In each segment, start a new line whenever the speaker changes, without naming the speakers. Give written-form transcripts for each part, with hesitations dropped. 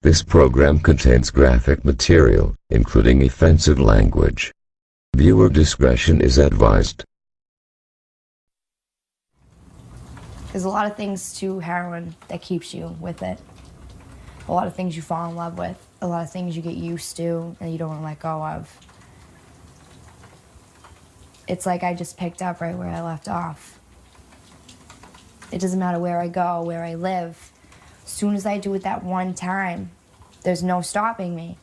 This program contains graphic material, including offensive language. Viewer discretion is advised.
There's a lot of things to heroin that keeps you with it. A lot of things you fall in love with. A lot of things you get used to and you don't want to let go of. It's like I just picked up right where I left off. It doesn't matter where I go, where I live. As soon as I do it that one time, there's no stopping me.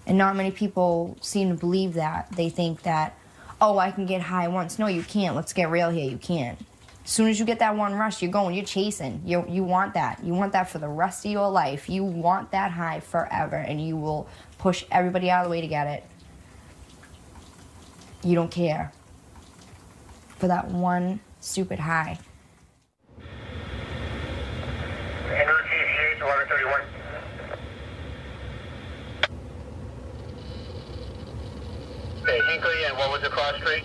And not many people seem to believe that. They think that, oh, I can get high once. No, you can't. Let's get real here. You can't. As soon as you get that one rush, you're going, you're chasing. You want that. You want that for the rest of your life. You want that high forever, and you will push everybody out of the way to get it. You don't care for that one stupid high.
NOTCH 1131. Okay, Hinkley, and what was the cross street?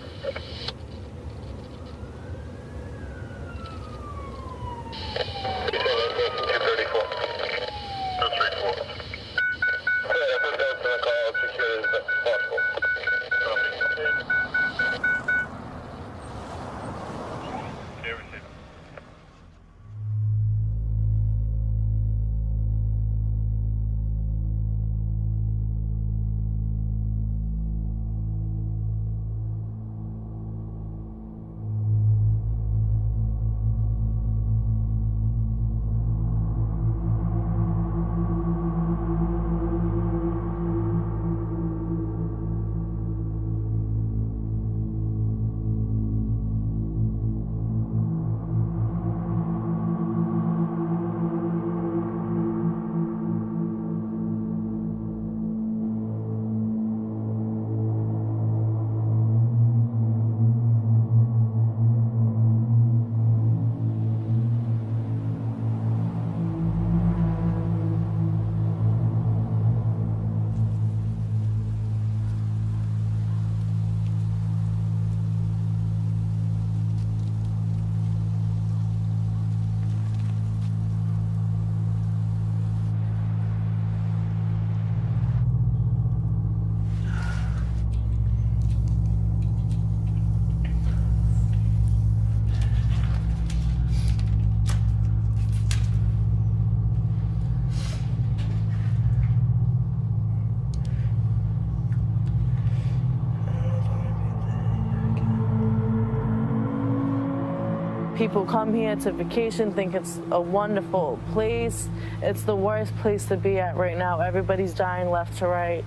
People come here to vacation, think it's a wonderful place. It's the worst place to be at right now. Everybody's dying left to right.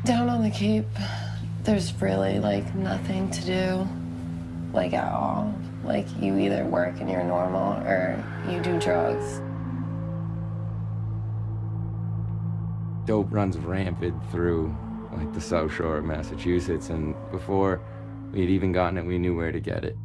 Down on the Cape, there's really like nothing to do, like at all. Like you either work and you're normal or you do drugs.
Dope runs rampant through like the South Shore of Massachusetts, and before we'd even gotten it, we knew where to get it.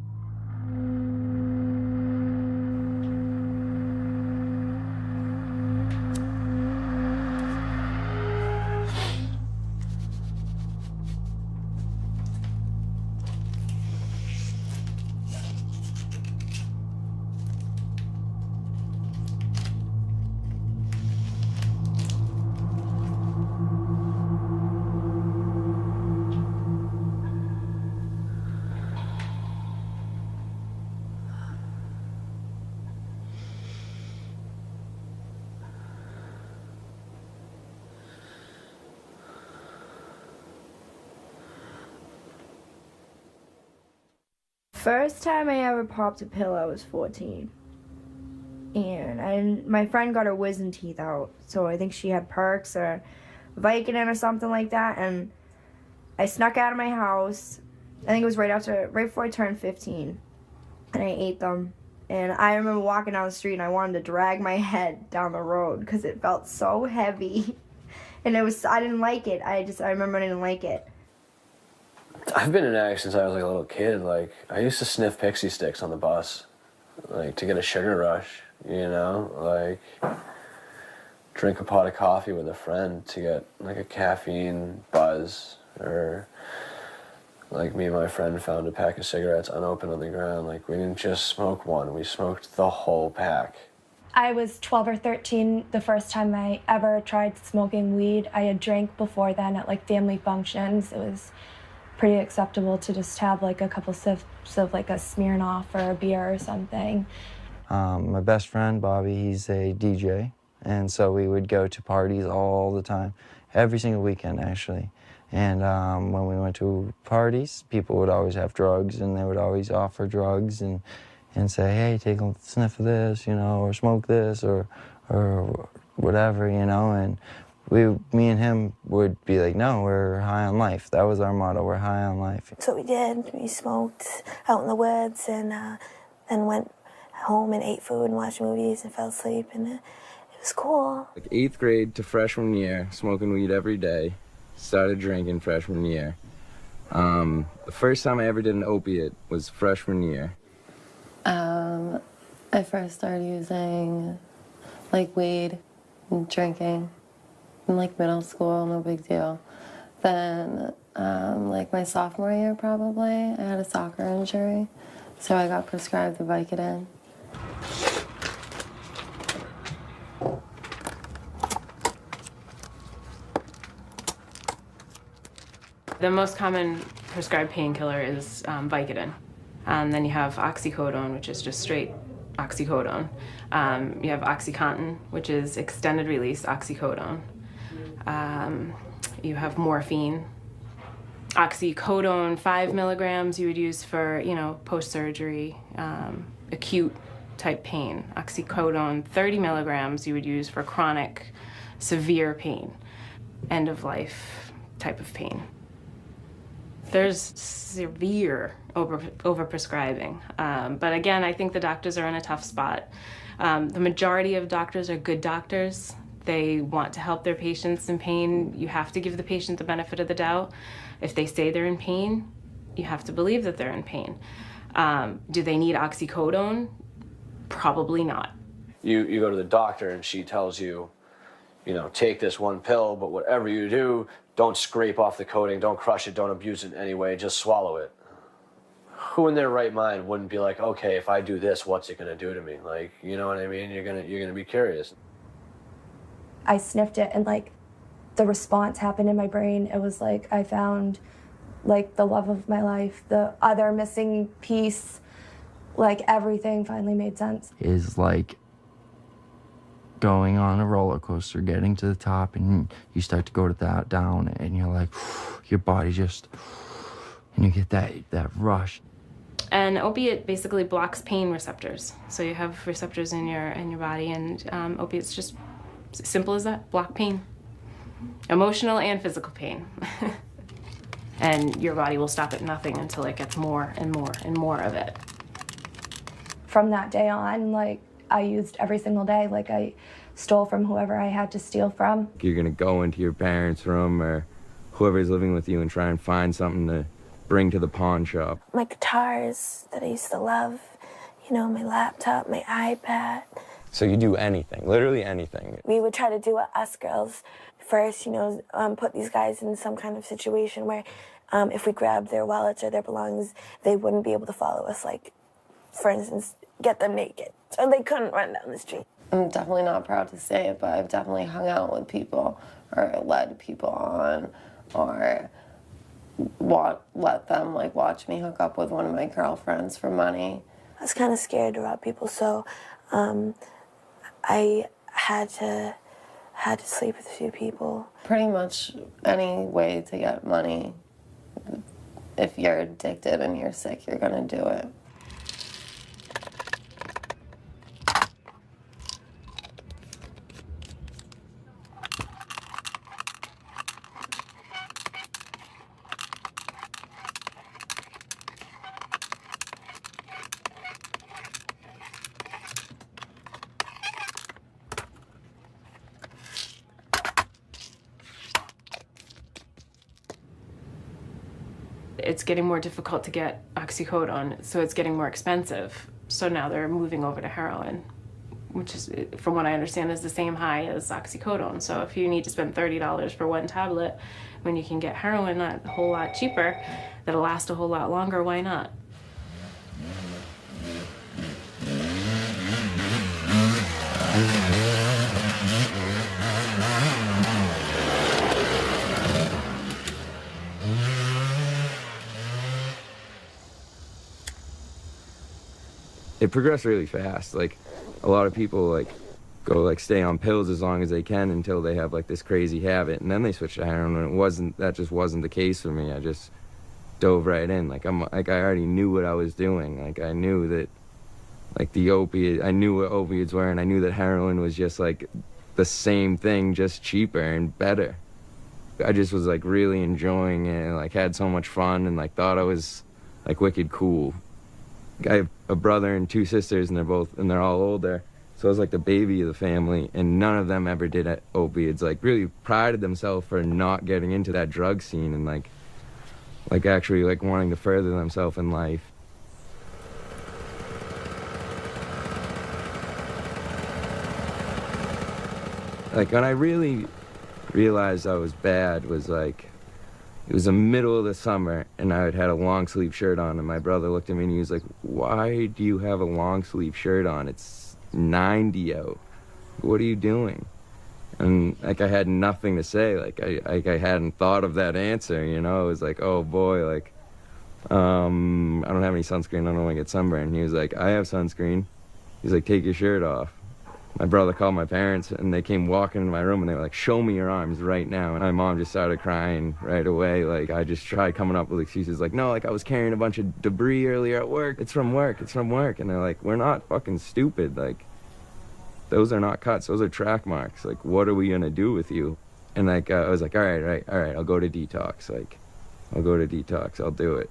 First time I ever popped a pill, I was 14. And my friend got her wisdom teeth out, so I think she had Perks or Vicodin or something like that, and I snuck out of my house. I think it was right before I turned 15, and I ate them. And I remember walking down the street and I wanted to drag my head down the road because it felt so heavy. And I didn't like it. I remember I didn't like it.
I've been an addict since I was like a little kid. Like, I used to sniff pixie sticks on the bus, like to get a sugar rush, you know? Like, drink a pot of coffee with a friend to get like a caffeine buzz, or Like, me and my friend found a pack of cigarettes unopened on the ground. Like, we didn't just smoke one, we smoked the whole pack.
I was 12 or 13 the first time I ever tried smoking weed. I had drank before then at like family functions. It was pretty acceptable to just have like a couple sips of like a Smirnoff or a beer or something.
My best friend, Bobby, he's a DJ, and so we would go to parties all the time, every single weekend actually. And when we went to parties, people would always have drugs, and they would always offer drugs and say, hey, take a sniff of this, you know, or smoke this, or whatever, you know. And me and him would be like, no, we're high on life. That was our motto, we're high on life.
That's what we did. We smoked out in the woods and then went home and ate food and watched movies and fell asleep, and it was cool.
Like 8th grade to freshman year, smoking weed every day. Started drinking freshman year. The first time I ever did an opiate was freshman year.
I first started using like weed and drinking in like middle school, no big deal. Then like my sophomore year probably, I had a soccer injury, so I got prescribed the Vicodin.
The most common prescribed painkiller is Vicodin. Then you have oxycodone, which is just straight oxycodone. You have OxyContin, which is extended release oxycodone. You have morphine. Oxycodone 5 milligrams you would use for, you know, post-surgery, acute type pain. Oxycodone 30 milligrams you would use for chronic, severe pain, end of life type of pain. There's severe overprescribing, but again, I think the doctors are in a tough spot. The majority of doctors are good doctors. They want to help their patients in pain. You have to give the patient the benefit of the doubt. If they say they're in pain, you have to believe that they're in pain. Do they need oxycodone? Probably not.
You go to the doctor and she tells you, you know, take this one pill, but whatever you do, don't scrape off the coating, don't crush it, don't abuse it in any way, just swallow it. Who in their right mind wouldn't be like, okay, if I do this, what's it gonna do to me? Like, you know what I mean? You're gonna be curious.
I sniffed it and like the response happened in my brain. It was like I found like the love of my life, the other missing piece, like everything finally made sense.
Is like going on a roller coaster, getting to the top, and you start to go to that down, and you're like, your body just, and you get that rush.
An opiate basically blocks pain receptors. So you have receptors in your body, and opiates just simple as that, block pain, emotional and physical pain. And your body will stop at nothing until it gets more and more and more of it.
From that day on, like I used every single day. Like I stole from whoever I had to steal from.
You're gonna go into your parents' room or whoever's living with you and try and find something to bring to the pawn shop.
My guitars that I used to love, you know, my laptop, my iPad.
So you do anything, literally anything.
We would try to do what us girls first, you know, put these guys in some kind of situation where if we grabbed their wallets or their belongings, they wouldn't be able to follow us. Like, for instance, get them naked, so they couldn't run down the street.
I'm definitely not proud to say it, but I've definitely hung out with people or led people on or let them like watch me hook up with one of my girlfriends for money.
I was kind of scared to rob people, so I had to sleep with a few people.
Pretty much any way to get money. If you're addicted and you're sick, you're gonna do it.
It's getting more difficult to get oxycodone, so it's getting more expensive. So now they're moving over to heroin, which is, from what I understand, is the same high as oxycodone. So if you need to spend $30 for one tablet when you can get heroin a whole lot cheaper, that'll last a whole lot longer, why not?
It progressed really fast. Like, a lot of people like go like stay on pills as long as they can until they have like this crazy habit, and then they switch to heroin. And that just wasn't the case for me. I just dove right in. Like, I already knew what I was doing. Like, I knew that, like, I knew what opiates were, and I knew that heroin was just like the same thing, just cheaper and better. I just was like really enjoying it, and like had so much fun, and like thought I was like wicked cool. I have a brother and two sisters, and they're all older, so I was like the baby of the family, and none of them ever did opiates. Like, really prided themselves for not getting into that drug scene, and like actually like wanting to further themselves in life. Like, when I really realized I was bad was like, it was the middle of the summer, and I had a long sleeve shirt on, and my brother looked at me and he was like, "Why do you have a long sleeve shirt on? It's 90 out. What are you doing?" And like, I had nothing to say. Like, I hadn't thought of that answer, you know? It was like, oh boy, like, I don't have any sunscreen, I don't want to get sunburned. He was like, "I have sunscreen." He's like, "Take your shirt off." My brother called my parents, and they came walking into my room, and they were like, "Show me your arms right now." And my mom just started crying right away. Like, I just tried coming up with excuses like, "No, like, I was carrying a bunch of debris earlier at work. It's from work, it's from work." And they're like, "We're not fucking stupid. Like, those are not cuts, those are track marks. Like, what are we gonna do with you?" And like, I was like, all right, I'll go to detox. Like, I'll go to detox, I'll do it.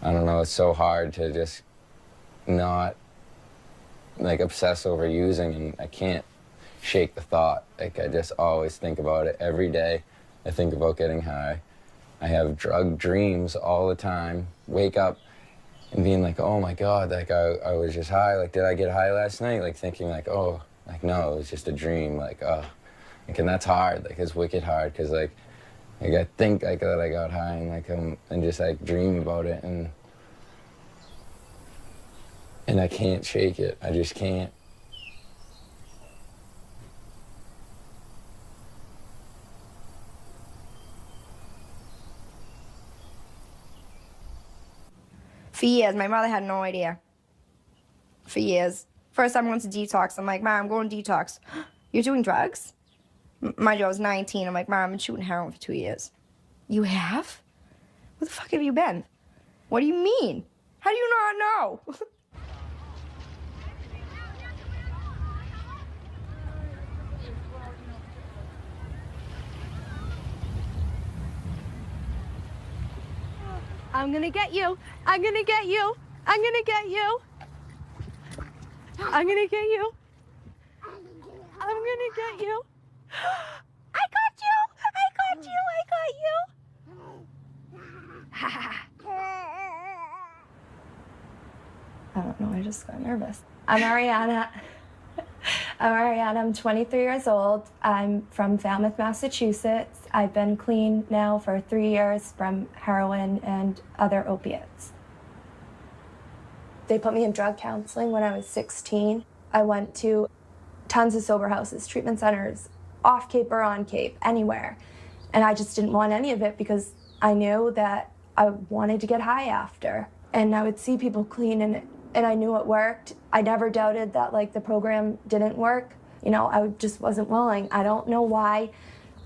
I don't know, it's so hard to just not like obsess over using, and I can't shake the thought. Like, I just always think about it every day. I think about getting high. I have drug dreams all the time. Wake up and being like, oh my God, like I was just high. Like, did I get high last night? Like, thinking like, oh, like, no, it was just a dream. Like, oh, like, and that's hard. Like, it's wicked hard, because like I think like that I got high, and like and just like dream about it, and I can't shake it. I just can't.
For years, my mother had no idea. For years. First time I went to detox, I'm like, "Mom, I'm going to detox." "You're doing drugs?" Mind you, I was 19. I'm like, "Mom, I've been shooting heroin for 2 years." "You have? Where the fuck have you been?" "What do you mean? How do you not know?"
I'm gonna get you. I'm gonna get you. I'm gonna get you. I'm gonna get you. I'm gonna get you. I got you. I got you. I got you.
I don't know, I just got nervous. I'm Ariana. I'm 23 years old. I'm from Falmouth, Massachusetts. I've been clean now for 3 years from heroin and other opiates. They put me in drug counseling when I was 16. I went to tons of sober houses, treatment centers, off Cape or on Cape, anywhere. And I just didn't want any of it, because I knew that I wanted to get high after. And I would see people clean, and I knew it worked. I never doubted that, like, the program didn't work. You know, I just wasn't willing. I don't know why,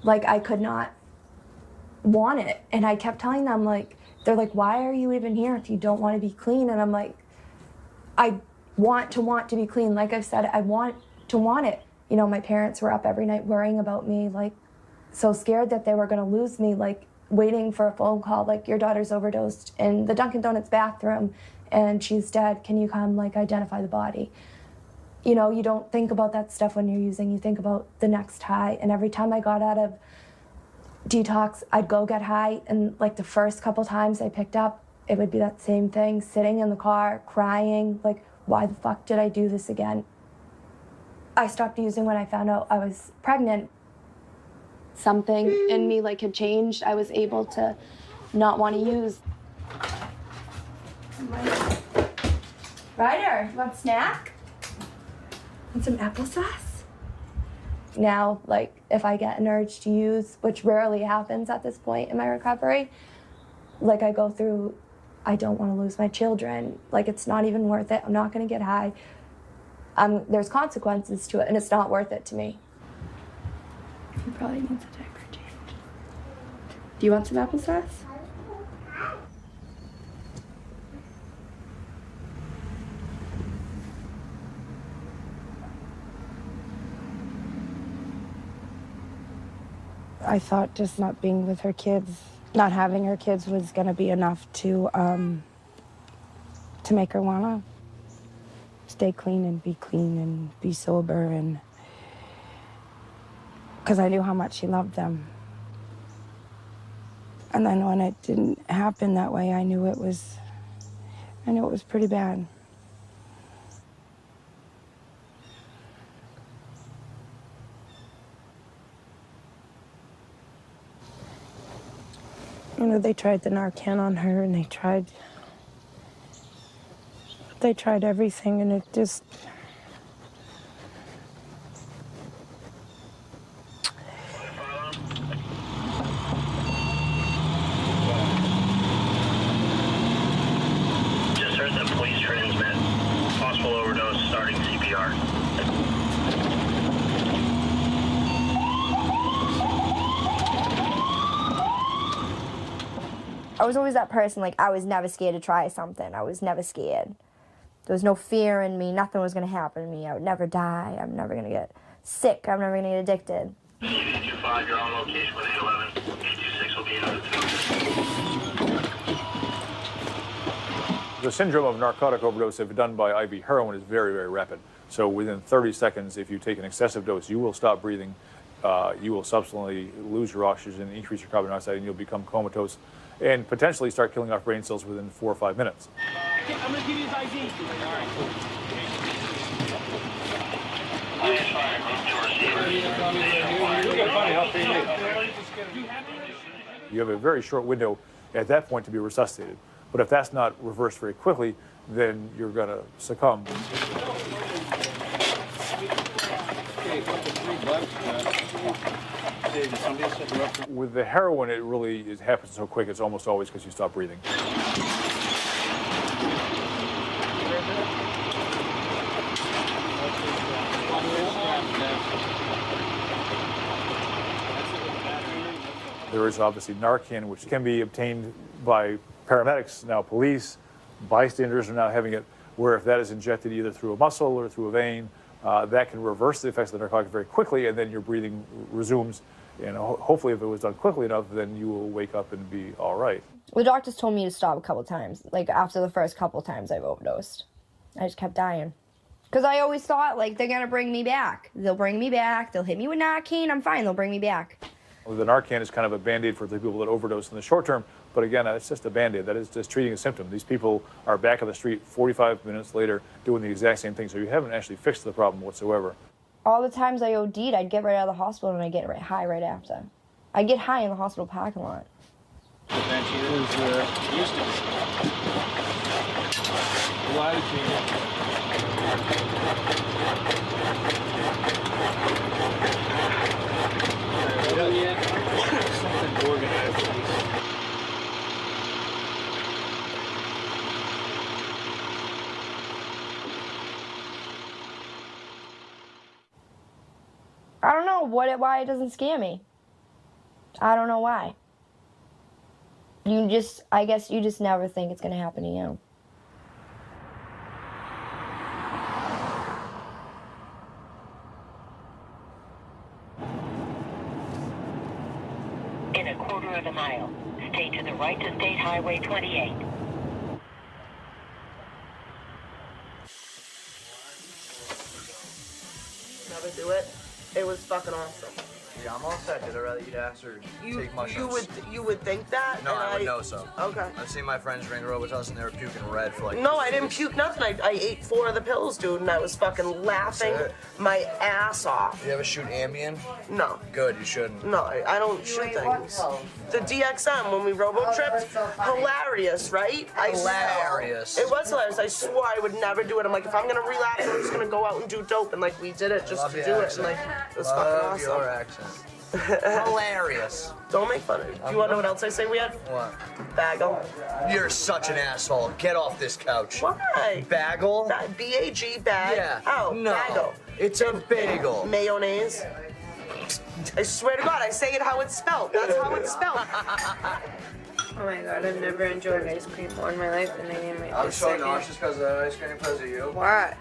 like, I could not want it. And I kept telling them, like, they're like, "Why are you even here if you don't want to be clean?" And I'm like, I want to be clean. Like I've said, I want it. You know, my parents were up every night worrying about me, like, so scared that they were going to lose me, like, waiting for a phone call, like, "Your daughter's overdosed in the Dunkin' Donuts bathroom, and she's dead. Can you come, like, identify the body?" You know, you don't think about that stuff when you're using, you think about the next high. And every time I got out of detox, I'd go get high, and like the first couple times I picked up, it would be that same thing, sitting in the car, crying, like, why the fuck did I do this again? I stopped using when I found out I was pregnant. Something in me like had changed. I was able to not want to use. Ryder, you want a snack? Want some applesauce? Now, like, if I get an urge to use, which rarely happens at this point in my recovery, like I go through, I don't want to lose my children. Like, it's not even worth it. I'm not going to get high. There's consequences to it, and it's not worth it to me. He probably needs a diaper change. Do you want some applesauce? I thought just not being with her kids, not having her kids was going to be enough to make her want to stay clean and be sober, and because I knew how much she loved them. And then when it didn't happen that way, I knew it was pretty bad. You know, they tried the Narcan on her, and they tried everything, and it just,
Just heard that police transmit possible overdose starting CPR.
I was always that person, like, I was never scared to try something. I was never scared. There was no fear in me. Nothing was going to happen to me. I would never die. I'm never going to get sick. I'm never going to get addicted.
CD25, you're on location with 811. 826 will be in the 2.
The syndrome of narcotic overdose, if done by IV heroin, is very, very rapid. So within 30 seconds, if you take an excessive dose, you will stop breathing. You will subsequently lose your oxygen, increase your carbon dioxide, and you'll become comatose and potentially start killing off brain cells within 4 or 5 minutes.
I'm going to give you his ID.
You have a very short window at that point to be resuscitated. But if that's not reversed very quickly, then you're going to succumb. With the heroin, it really happens so quick, it's almost always because you stop breathing. There is obviously Narcan, which can be obtained by paramedics, now police. Bystanders are now having it, where if that is injected either through a muscle or through a vein, that can reverse the effects of the narcotic very quickly, and then your breathing resumes. And hopefully, if it was done quickly enough, then you will wake up and be all right.
The doctors told me to stop a couple times. Like, after the first couple times I've overdosed, I just kept dying. Because I always thought, like, they're going to bring me back. They'll bring me back. They'll hit me with Narcan. I'm fine. They'll bring me back.
The Narcan is kind of a Band-Aid for the people that overdose in the short term. But again, it's just a Band-Aid. That is just treating a symptom. These people are back on the street 45 minutes later doing the exact same thing. So you haven't actually fixed the problem whatsoever. All
the times I OD'd, I'd get right out of the hospital and I'd get high right after. I'd get high in the hospital parking lot.
Something organized.
I don't know why it doesn't scare me. I don't know why. I guess you just never think it's gonna happen to you.
In a quarter of a mile, stay to the right to State Highway 28.
fucking awesome.
Yeah, I'm all set. Did I rather eat ass or take mushrooms?
You would think that?
No, I would know so.
Okay.
I've seen my friends drink Robitussin and they were puking red for like.
No, I didn't puke nothing. I ate 4 of the pills, dude, and I was fucking laughing my ass off.
You ever shoot Ambien?
No.
Good, you shouldn't.
No, I don't shoot things. The DXM when we robo-tripped, hilarious, right?
Hilarious.
It was hilarious. I swore I would never do it. I'm like, if I'm gonna relapse, I'm just gonna go out and do dope, and like we did it just to do it, and like it was fucking awesome.
Your accent. Hilarious.
Don't make fun of it. Do you want to know what else I say we had?
What?
Bagel.
You're such an asshole. Get off this couch.
Why?
Bagel?
B-A-G, bag.
Yeah.
Oh,
no.
bagel.
It's a bagel.
Mayonnaise. I swear to God, I say it how it's spelled. That's how it's spelled.
Oh my God, I've never enjoyed ice cream more in my life than I am right
I'm
this
so
second.
nauseous because of that ice cream because of you.
Why?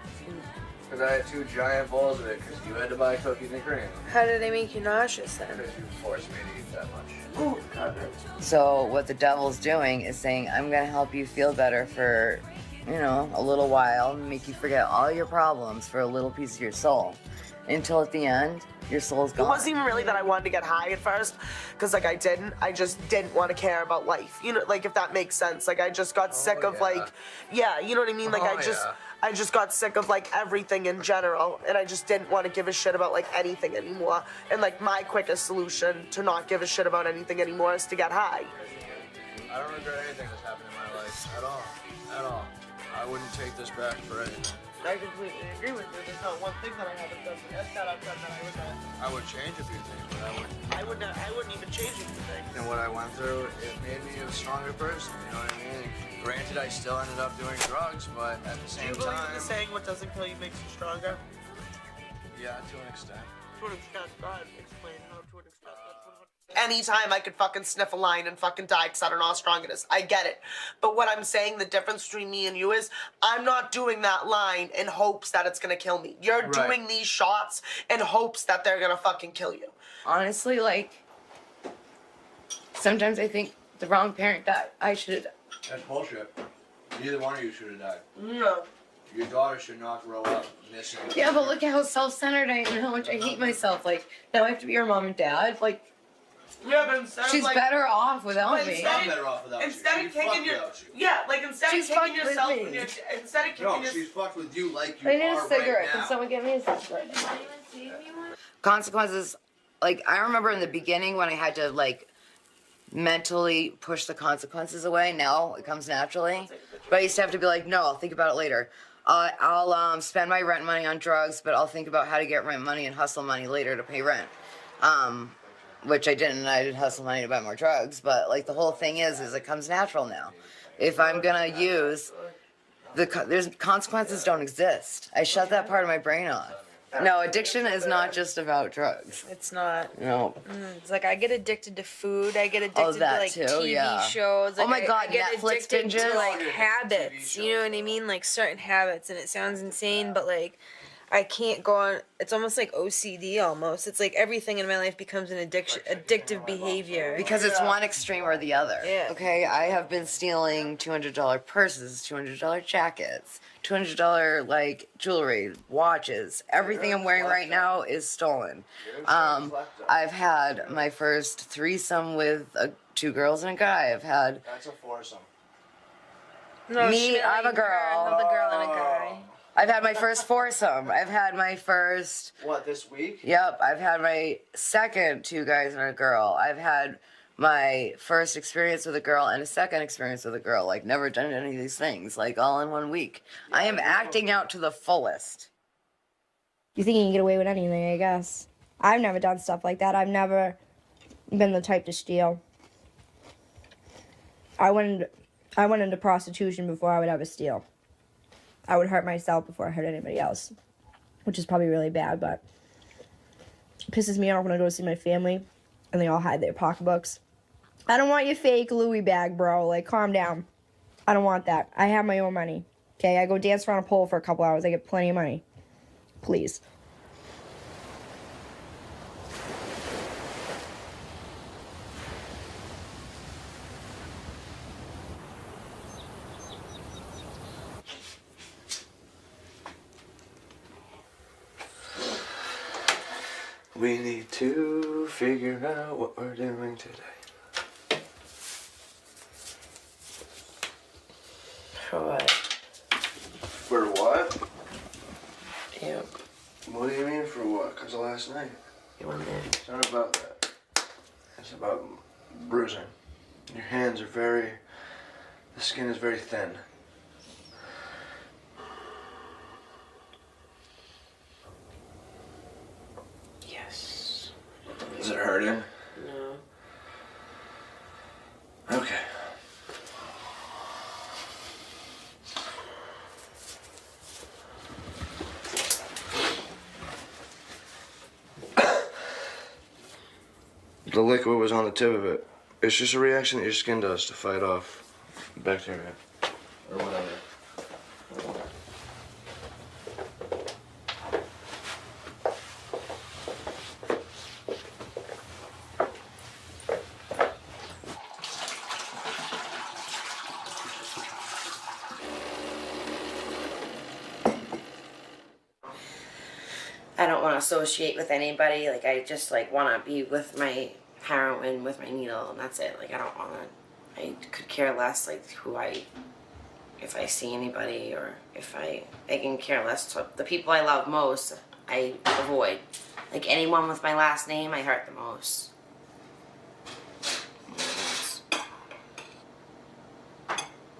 Because I had 2 giant bowls of it because you had to buy cookies and cream.
How did they make you nauseous then?
Because you forced me to eat that much.
Ooh, God.
So what the devil's doing is saying, I'm going to help you feel better for, you know, a little while and make you forget all your problems for a little piece of your soul. Until at the end, your soul's gone.
It wasn't even really that I wanted to get high at first, because like I just didn't want to care about life. You know, like if that makes sense. Like I just got sick of like, yeah, you know what I mean? Like I just got sick of like everything in general, and I just didn't want to give a shit about like anything anymore. And like my quickest solution to not give a shit about anything anymore is to get high.
I don't regret anything that's happened in my life at all. At all. I wouldn't take this back for anything.
I completely agree with you. There's not one thing that I haven't done that I've done that I regret.
I would change a few things, but I wouldn't.
I wouldn't even change a few things.
And what I went through, it made me a stronger person. You know what I mean? Granted, I still ended up doing drugs, but at the same
Do you believe
time.
in the saying, "What doesn't kill you makes you stronger"?
Yeah, to an extent.
To an extent. Go ahead, explain how to an extent. Anytime I could fucking sniff a line and fucking die because I don't know how strong it is. I get it. But what I'm saying, the difference between me and you is I'm not doing that line in hopes that it's going to kill me. You're doing these shots in hopes that they're going to fucking kill you.
Honestly, like, sometimes I think the wrong parent died. I should have died.
That's bullshit. Neither one of you should have died.
No.
Your daughter should not grow up missing.
Yeah, but look at how self-centered I am and how much I hate myself. Like, now I have to be her mom and dad. Like,
yeah, but instead
she's
of like,
better off without me.
I'm better off without
instead
you.
of kicking your, yeah, like instead
She's
of kicking
fucked with
yourself,
me.
instead of kicking
No,
yourself.
she's fucked with you like you
I need
are
a cigarette.
right
Can
now.
someone get me a cigarette? Consequences, like, I remember in the beginning when I had to, like, mentally push the consequences away. Now it comes naturally. But I used to have to be like, no, I'll think about it later. I'll spend my rent money on drugs, but I'll think about how to get rent money and hustle money later to pay rent. Which I didn't. I did hustle money to buy more drugs. But, like, the whole thing is it comes natural now. If I'm going to use, there's consequences don't exist. I shut that part of my brain off. No, addiction is not just about drugs.
It's not.
No.
It's like I get addicted to food. I get addicted
that
to like
too,
TV
yeah.
shows. Like,
Oh my God,
I get
Netflix
addicted to
binges?
like habits. You know what I mean? Like certain habits, and it sounds insane, but like I can't go on. It's almost like OCD. Almost. It's like everything in my life becomes an addictive behavior.
Because it's one extreme or the other.
Yeah.
Okay, I have been stealing $200 purses, $200 jackets, $200 like jewelry, watches. Everything I'm wearing right now is stolen. I've had my first threesome with 2 girls and a guy. I've had
That's a foursome.
No,
me. I'm a girl.
Another girl and a guy.
I've had my first foursome. I've had my first.
What, this week?
Yep, I've had my second 2 guys and a girl. I've had my first experience with a girl and a second experience with a girl. Like, never done any of these things, like, all in 1 week. I am acting out to the fullest.
You think you can get away with anything, I guess. I've never done stuff like that. I've never been the type to steal. I went into prostitution before I would ever steal. I would hurt myself before I hurt anybody else, which is probably really bad, but it pisses me off when I go to see my family and they all hide their pocketbooks. I don't want your fake Louis bag, bro. Like, calm down. I don't want that. I have my own money. Okay, I go dance around a pole for a couple hours. I get plenty of money. Please.
We need to figure out what we're doing today.
For what?
For what?
Yeah.
What do you mean for what? Because of last night.
You went there.
It's not about that. It's about bruising. Your hands are very... The skin is very thin.
Yes.
Is it hurting?
No.
Okay. The liquid was on the tip of it. It's just a reaction that your skin does to fight off bacteria or whatever.
I don't want to associate with anybody. Like, I just, like, want to be with my heroin, with my needle, and that's it. Like, I don't want to, I could care less, like, if I see anybody, or if I can care less. So the people I love most, I avoid. Like, anyone with my last name, I hurt the most.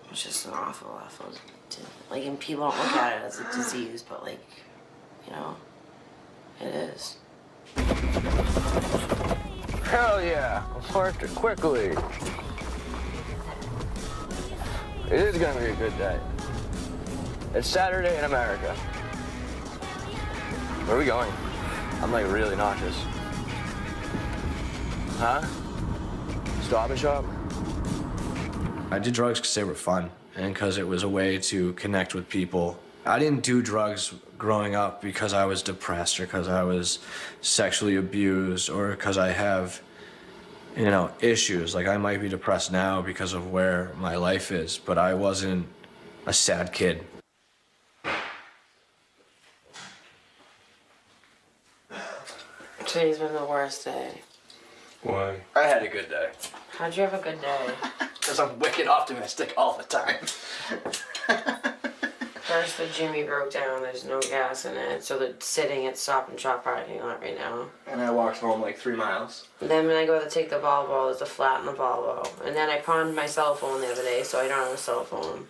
It's just an awful, like, and people don't look at it as a disease, but, like, you know, it is.
Hell yeah, worked it quickly. It is gonna be a good day. It's Saturday in America. Where are we going? I'm like really nauseous. Huh? Stop and Shop?
I did drugs because they were fun and because it was a way to connect with people. I didn't do drugs growing up because I was depressed or because I was sexually abused or because I have, you know, issues. Like, I might be depressed now because of where my life is, but I wasn't a sad kid.
Today's been the worst day.
Why? I had a good day.
How'd you have a good day?
Because I'm wicked optimistic all the time.
First, the Jimmy broke down. There's no gas in it, so they're sitting at Stop and Shop parking lot right now.
And I walked home like 3 miles.
Then when I go to take the Volvo, there's a flat in the Volvo. And then I pawned my cell phone the other day, so I don't have a cell phone.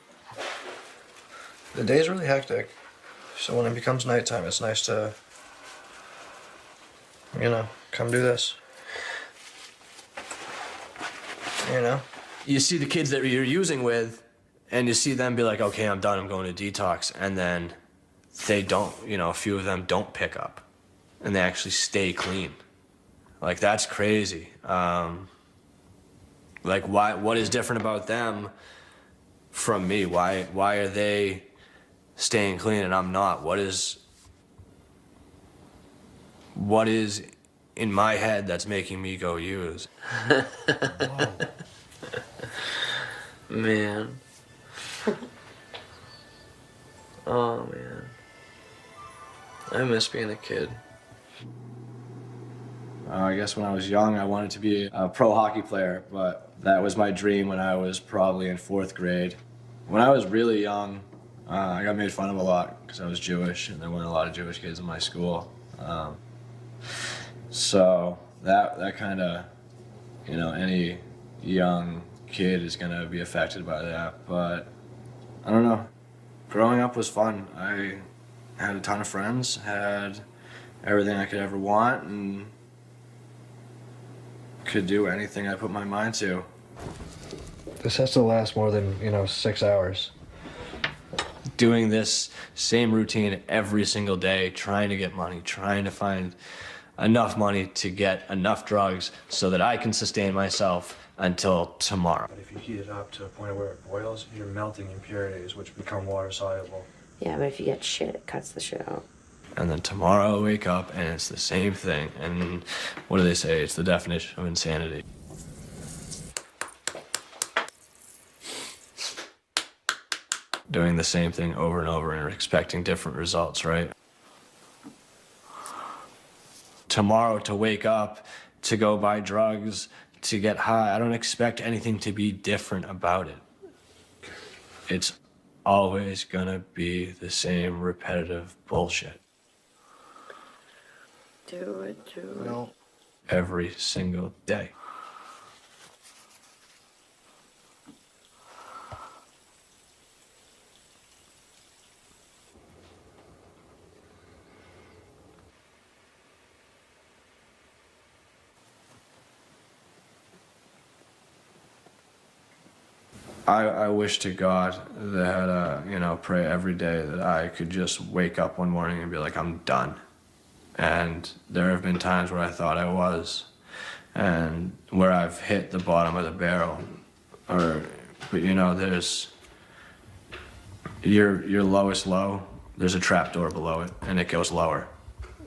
The day's really hectic, so when it becomes nighttime, it's nice to, you know, come do this. You know?
You see the kids that you're using with, and you see them be like, okay, I'm done, I'm going to detox. And then they don't, you know, a few of them don't pick up. And they actually stay clean. Like, that's crazy. Like, what is different about them from me? Why are they staying clean and I'm not? What is in my head that's making me go use?
Man. Oh, man. I miss being a kid.
I guess when I was young, I wanted to be a pro hockey player, but that was my dream when I was probably in 4th grade. When I was really young, I got made fun of a lot because I was Jewish, and there weren't a lot of Jewish kids in my school. So that kind of, you know, any young kid is gonna be affected by that. But I don't know. Growing up was fun. I had a ton of friends, had everything I could ever want, and could do anything I put my mind to.
This has to last more than, you know, 6 hours.
Doing this same routine every single day, trying to get money, trying to find enough money to get enough drugs so that I can sustain myself until tomorrow.
But if you heat it up to a point where it boils, you're melting impurities, which become water soluble.
Yeah, but if you get shit, it cuts the shit out.
And then tomorrow I wake up and it's the same thing. And what do they say? It's the definition of insanity. Doing the same thing over and over and expecting different results, right? tomorrow to wake up, to go buy drugs, to get high. I don't expect anything to be different about it. It's always gonna be the same repetitive bullshit.
Do it.
Every single day. I wish to God that, pray every day that I could just wake up one morning and be like, I'm done. And there have been times where I thought I was, and where I've hit the bottom of the barrel. But there's your lowest low, there's a trapdoor below it, and it goes lower.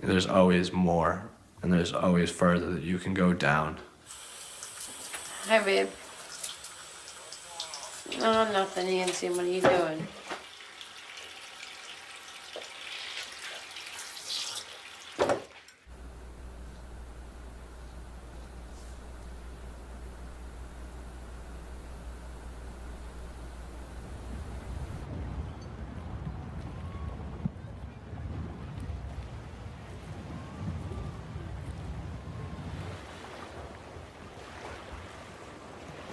There's always more, and there's always further that you can go down.
Hi, babe. No, nothing, Nancy. What are you doing?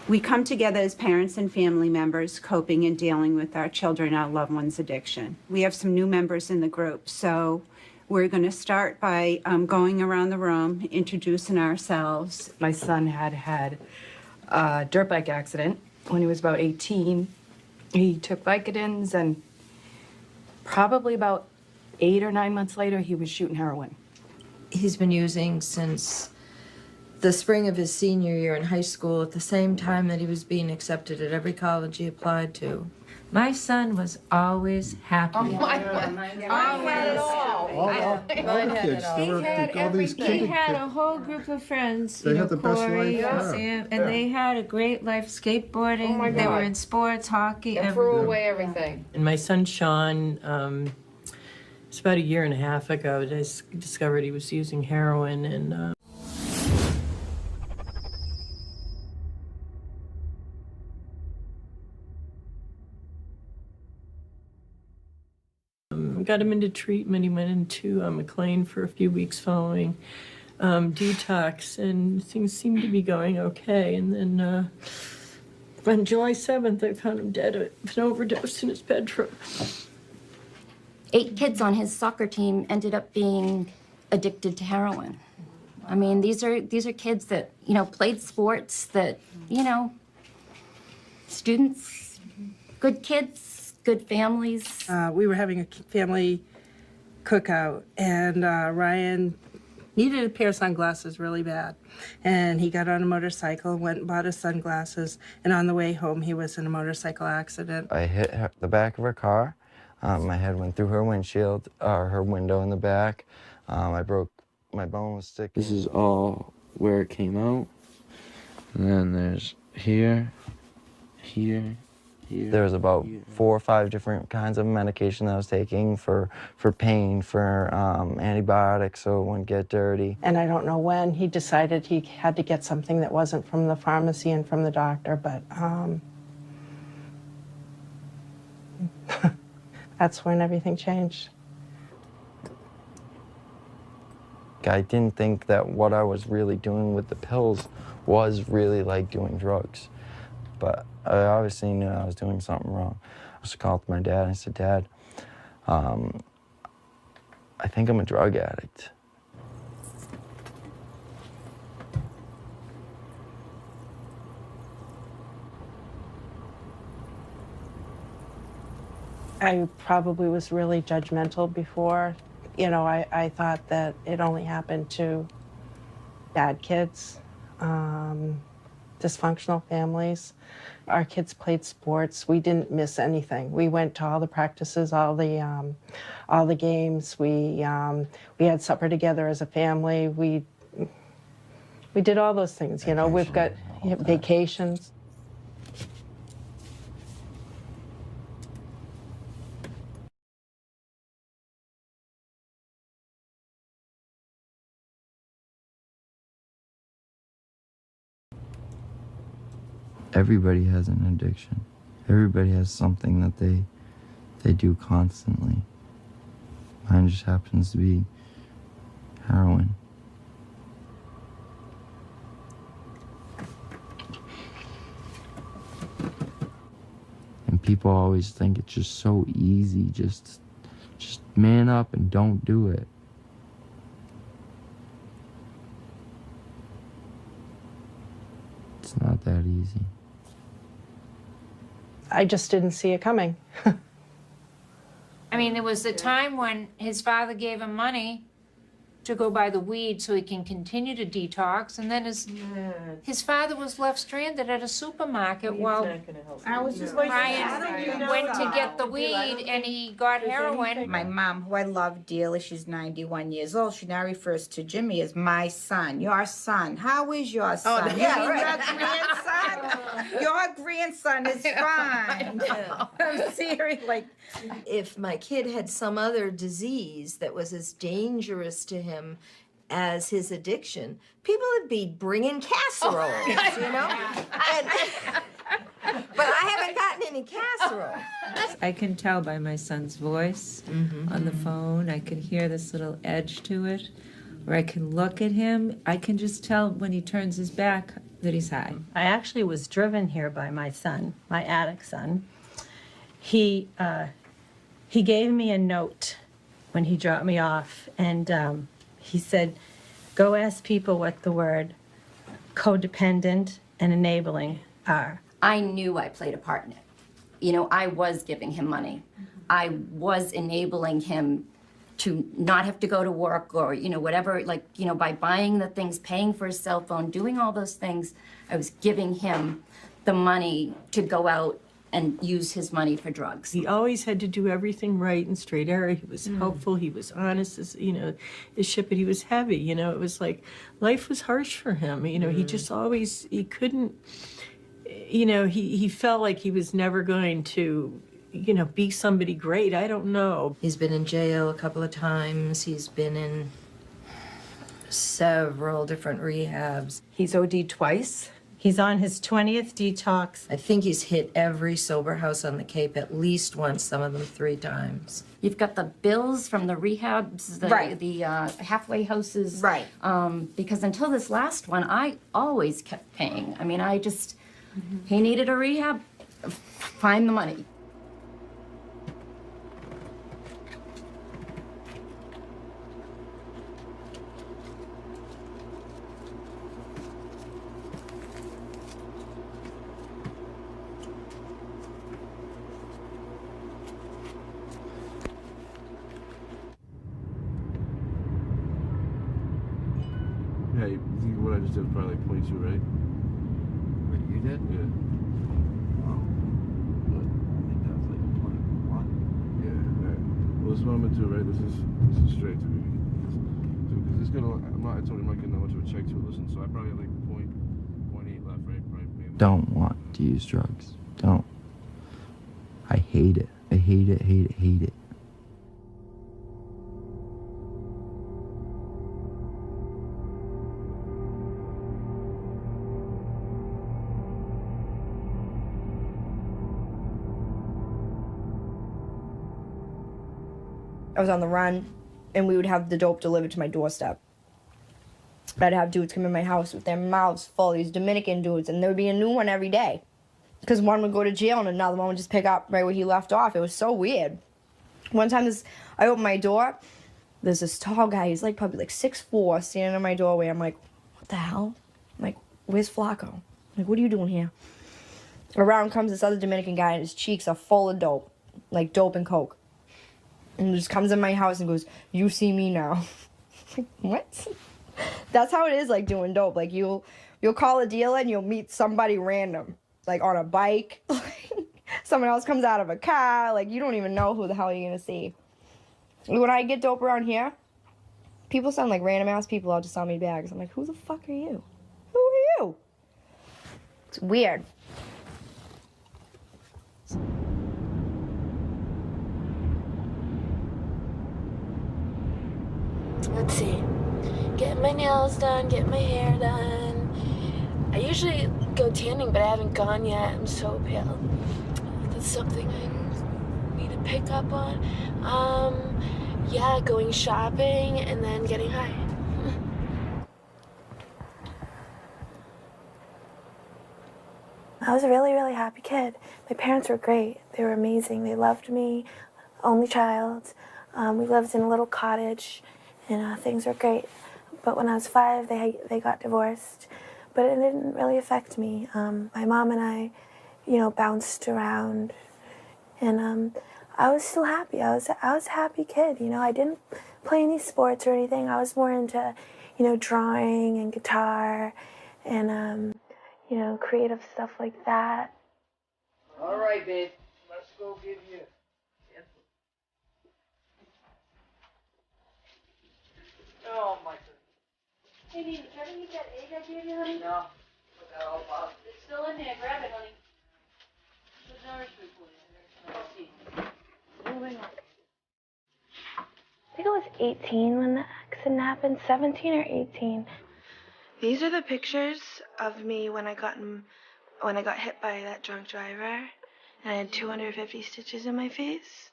We come together as parents and family members, coping and dealing with our children, our loved ones' addiction. We have some new members in the group, so we're going to start by going around the room, introducing ourselves.
My son had a dirt bike accident when he was about 18. He took Vicodins, and probably about 8 or 9 months later, he was shooting heroin.
He's been using since the spring of his senior year in high school, at the same time that he was being accepted at every college he applied to. My son was always happy.
Oh, my God. I had it all.
Mine had it all.
He had a whole group of friends.
They had the best
Corey,
life.
Sam, and they had a great life skateboarding.
Oh my
They were
God.
in sports, hockey,
And threw away everything.
And my son Sean, it's about 1.5 years ago, I discovered he was using heroin, and got him into treatment. He went into McLean for a few weeks following detox, and things seemed to be going okay. And then on July 7th, I found him dead of an overdose in his bedroom.
8 kids on his soccer team ended up being addicted to heroin. I mean, these are kids that, played sports, that, students, good kids, good families.
We were having a family cookout, and Ryan needed a pair of sunglasses really bad. And he got on a motorcycle, went and bought his sunglasses, and on the way home, he was in a motorcycle accident.
I hit the back of her car. My head went through her windshield, her window in the back. I broke my bone was sticking.
This is all where it came out. And then there's here.
There was about 4 or 5 different kinds of medication that I was taking for pain, for antibiotics so it wouldn't get dirty.
And I don't know when he decided he had to get something that wasn't from the pharmacy and from the doctor, but that's when everything changed.
I didn't think that what I was really doing with the pills was really like doing drugs. But I obviously knew I was doing something wrong. I just called my dad and I said, Dad, I think I'm a drug addict.
I probably was really judgmental before. I thought that it only happened to bad kids, dysfunctional families. Our kids played sports. We didn't miss anything. We went to all the practices, all the games. We had supper together as a family. We did all those things. We've got vacations.
everybody has an addiction. Everybody has something that they do constantly. Mine just happens to be heroin. And people always think it's just so easy, just man up and don't do it. It's not that easy.
I just didn't see it coming.
I mean, there was a time when his father gave him money to go buy the weed so he can continue to detox, and then his father was left stranded at a supermarket while Ryan went to get the weed and he got heroin.
My mom, who I love dearly, she's 91 years old. She now refers to Jimmy as my son. Your son. How is your son?
Oh, yeah,
right. Your grandson is fine. I'm serious. Like,
if my kid had some other disease that was as dangerous to him as his addiction, people would be bringing casseroles, you know? But I haven't gotten any casserole.
I can tell by my son's voice on the phone. I can hear this little edge to it, or I can look at him. I can just tell when he turns his back that he's high.
I actually was driven here by my son, my addict son. He gave me a note when he dropped me off, and he said, go ask people what the word codependent and enabling are.
I knew I played a part in it. You know, I was giving him money. I was enabling him to not have to go to work or, you know, whatever, like, you know, by buying the things, paying for his cell phone, doing all those things, I was giving him the money to go out and use his money for drugs.
He always had to do everything right and straight arrow. He was helpful, he was honest, as, you know, his ship, but he was heavy, you know. It was like, life was harsh for him, you know. He just always, he couldn't, you know, he felt like he was never going to, you know, be somebody great. I don't know.
He's been in jail a couple of times. He's been in several different rehabs.
He's OD'd twice.
He's on his 20th detox.
I think he's hit every sober house on the Cape at least once, some of them 3 times.
You've got the bills from the rehabs, the halfway houses.
Right.
Because until this last one, I always kept paying. I mean, I just, he needed a rehab, find the money.
Yeah, you think what I just did was probably like 22, right?
What you did?
Yeah.
Wow. I think that was like 21.
Yeah, right. Well, this is what I'm gonna do, right? This is straight to me. Because it's gonna, I told you I'm not getting that much of a check to it. Listen, so I probably have like 0.8 left, right? Probably maybe.
Don't want to use drugs. Don't. I hate it. I hate it, hate it, hate it.
I was on the run, and we would have the dope delivered to my doorstep. I'd have dudes come in my house with their mouths full, these Dominican dudes, and there would be a new one every day. Because one would go to jail and another one would just pick up right where he left off. It was so weird. One time I opened my door, there's this tall guy, he's like probably like 6'4", standing in my doorway. I'm like, what the hell? I'm like, where's Flacco? I'm like, what are you doing here? Around comes this other Dominican guy, and his cheeks are full of dope, like dope and coke. And just comes in my house and goes, you see me now. Like, what? That's how it is, like, doing dope. Like, you'll call a dealer and you'll meet somebody random, like, on a bike. Someone else comes out of a car. Like, you don't even know who the hell you're going to see. When I get dope around here, people sound like random-ass people out to sell me bags. I'm like, who the fuck are you? Who are you? It's weird.
Let's see. Get my nails done, get my hair done. I usually go tanning, but I haven't gone yet. I'm so pale. That's something I need to pick up on. Yeah, going shopping and then getting high. I was a really, really happy kid. My parents were great. They were amazing. They loved me, only child. We lived in a little cottage, and things were great. But when I was 5, they got divorced. But it didn't really affect me. My mom and I, bounced around, and I was still happy. I was a happy kid. I didn't play any sports or anything. I was more into, drawing and guitar, and creative stuff like that.
All right, babe. Let's go give you. Oh my goodness.
Hey, baby, Kevin, eat that egg I gave you, honey?
No. Put that all up.
It's still in there. Grab it, honey. There's nourishment for you. Let's see. Moving on. I think I was 18 when the accident happened. 17 or 18. These are the pictures of me when I got hit by that drunk driver, and I had 250 stitches in my face.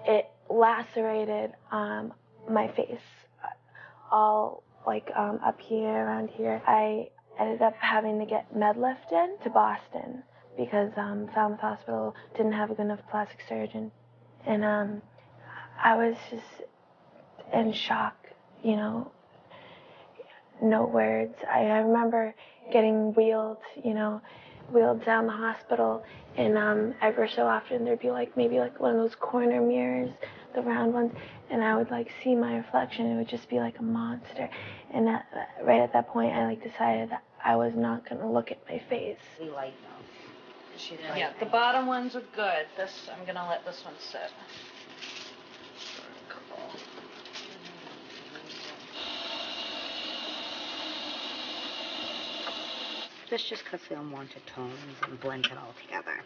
It lacerated my face, all up here, around here. I ended up having to get med lifted to Boston because Falmouth Hospital didn't have a good enough plastic surgeon, and I was just in shock, no words. I remember getting wheeled down the hospital, and every so often there'd be maybe one of those corner mirrors, the round ones, and I would see my reflection. It would just be like a monster. And right at that point, I decided that I was not gonna look at my face.
Yeah, the bottom ones are good. I'm gonna let this one sit.
This just cuts the unwanted tones and blends it all together.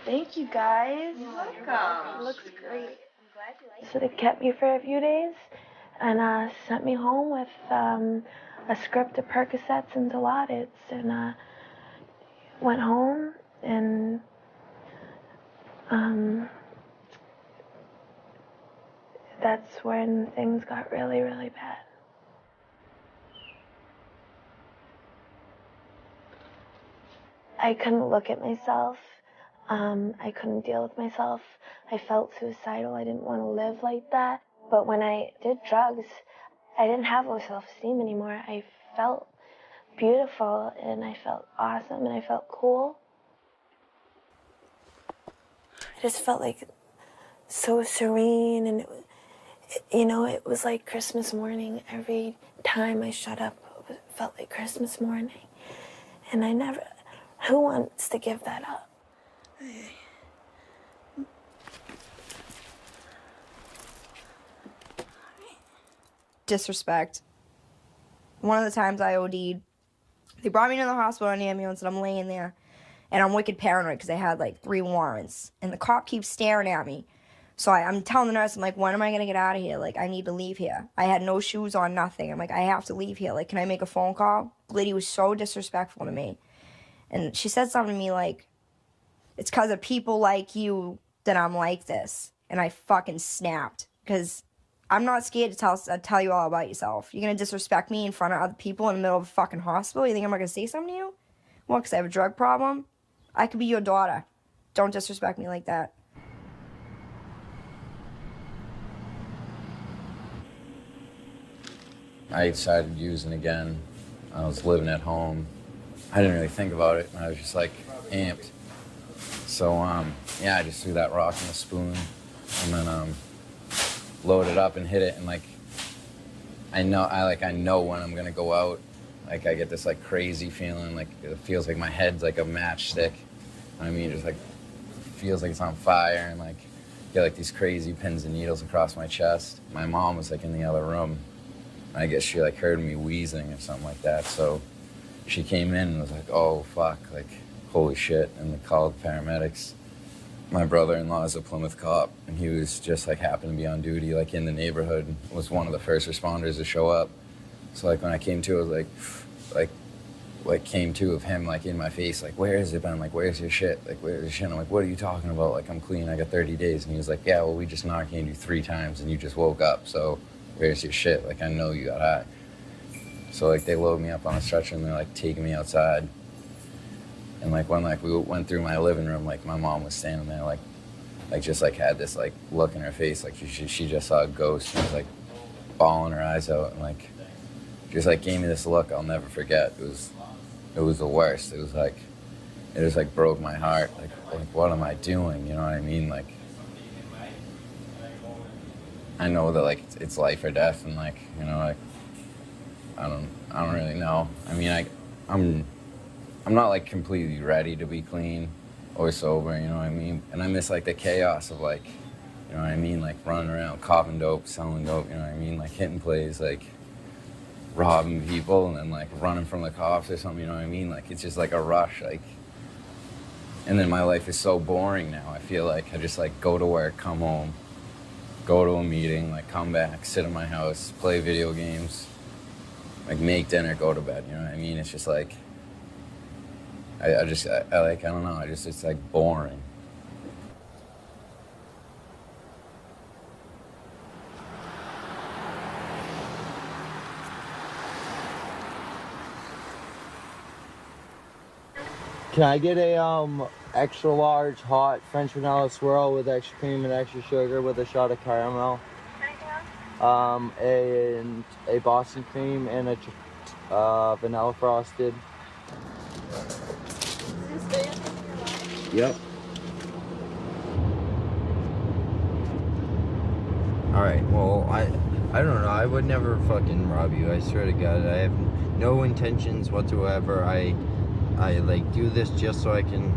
Thank you, guys.
You're welcome.
It looks great. I'm glad you like it. So they kept me for a few days and sent me home with a script of Percocets and Dilaudid, and went home, and that's when things got really, really bad. I couldn't look at myself. I couldn't deal with myself. I felt suicidal. I didn't want to live like that. But when I did drugs, I didn't have low self-esteem anymore. I felt beautiful, and I felt awesome, and I felt cool. I just felt so serene, and it was like Christmas morning. Every time I shut up, it felt like Christmas morning. And who wants to give that up?
Disrespect. One of the times I OD'd, they brought me to the hospital in an ambulance, and I'm laying there, and I'm wicked paranoid because I had 3 warrants, and the cop keeps staring at me. So I'm telling the nurse, I'm like, when am I going to get out of here? I need to leave here. I had no shoes on, nothing. I'm like, I have to leave here. Can I make a phone call? The lady was so disrespectful to me. And she said something to me it's because of people like you that I'm like this. And I fucking snapped because I'm not scared to tell you all about yourself. You're going to disrespect me in front of other people in the middle of a fucking hospital? You think I'm not going to say something to you? What, because I have a drug problem? I could be your daughter. Don't disrespect me like that.
I started using again. I was living at home. I didn't really think about it. I was just amped. So yeah, I just threw that rock in the spoon and then loaded up and hit it. And I know when I'm gonna go out. I get this crazy feeling. It feels like my head's like a matchstick. I mean, it just feels like it's on fire, and get these crazy pins and needles across my chest. My mom was in the other room. I guess she heard me wheezing or something like that. So she came in and was like, "Oh fuck!" holy shit, and they called paramedics. My brother-in-law is a Plymouth cop, and he was just like happened to be on duty like in the neighborhood, and was one of the first responders to show up. So like when I came to, I was like came to of him like in my face, like, where has it been? Like, where's your shit? Like, where's your shit? And I'm like, what are you talking about? Like, I'm clean, I got 30 days. And he was like, yeah, well, we just Narcaned you 3 times and you just woke up, so where's your shit? Like, I know you got high. So like they load me up on a stretcher and they're like taking me outside. And like when like we went through my living room, like my mom was standing there like just like had this like look in her face, like she just saw a ghost, and was like bawling her eyes out, and like just like gave me this look I'll never forget. It was the worst. It just like broke my heart. Like what am I doing? You know what I mean? Like I know that like it's life or death, and like, you know, like I don't really know. I mean, I'm not like completely ready to be clean or sober, you know what I mean? And I miss like the chaos of like, you know what I mean? Like running around, copping dope, selling dope, you know what I mean? Like hitting plays, like robbing people and then like running from the cops or something, you know what I mean? Like it's just like a rush, like. And then my life is so boring now. I feel like I just like go to work, come home, go to a meeting, like come back, sit in my house, play video games, like make dinner, go to bed, you know what I mean? It's just like, I don't know, it's like boring.
Can I get a extra large hot French vanilla swirl with extra cream and extra sugar with a shot of caramel? And a Boston cream and a vanilla frosted. Yep. Alright, well, I don't know. I would never fucking rob you. I swear to God. I have no intentions whatsoever. I like do this just so I can,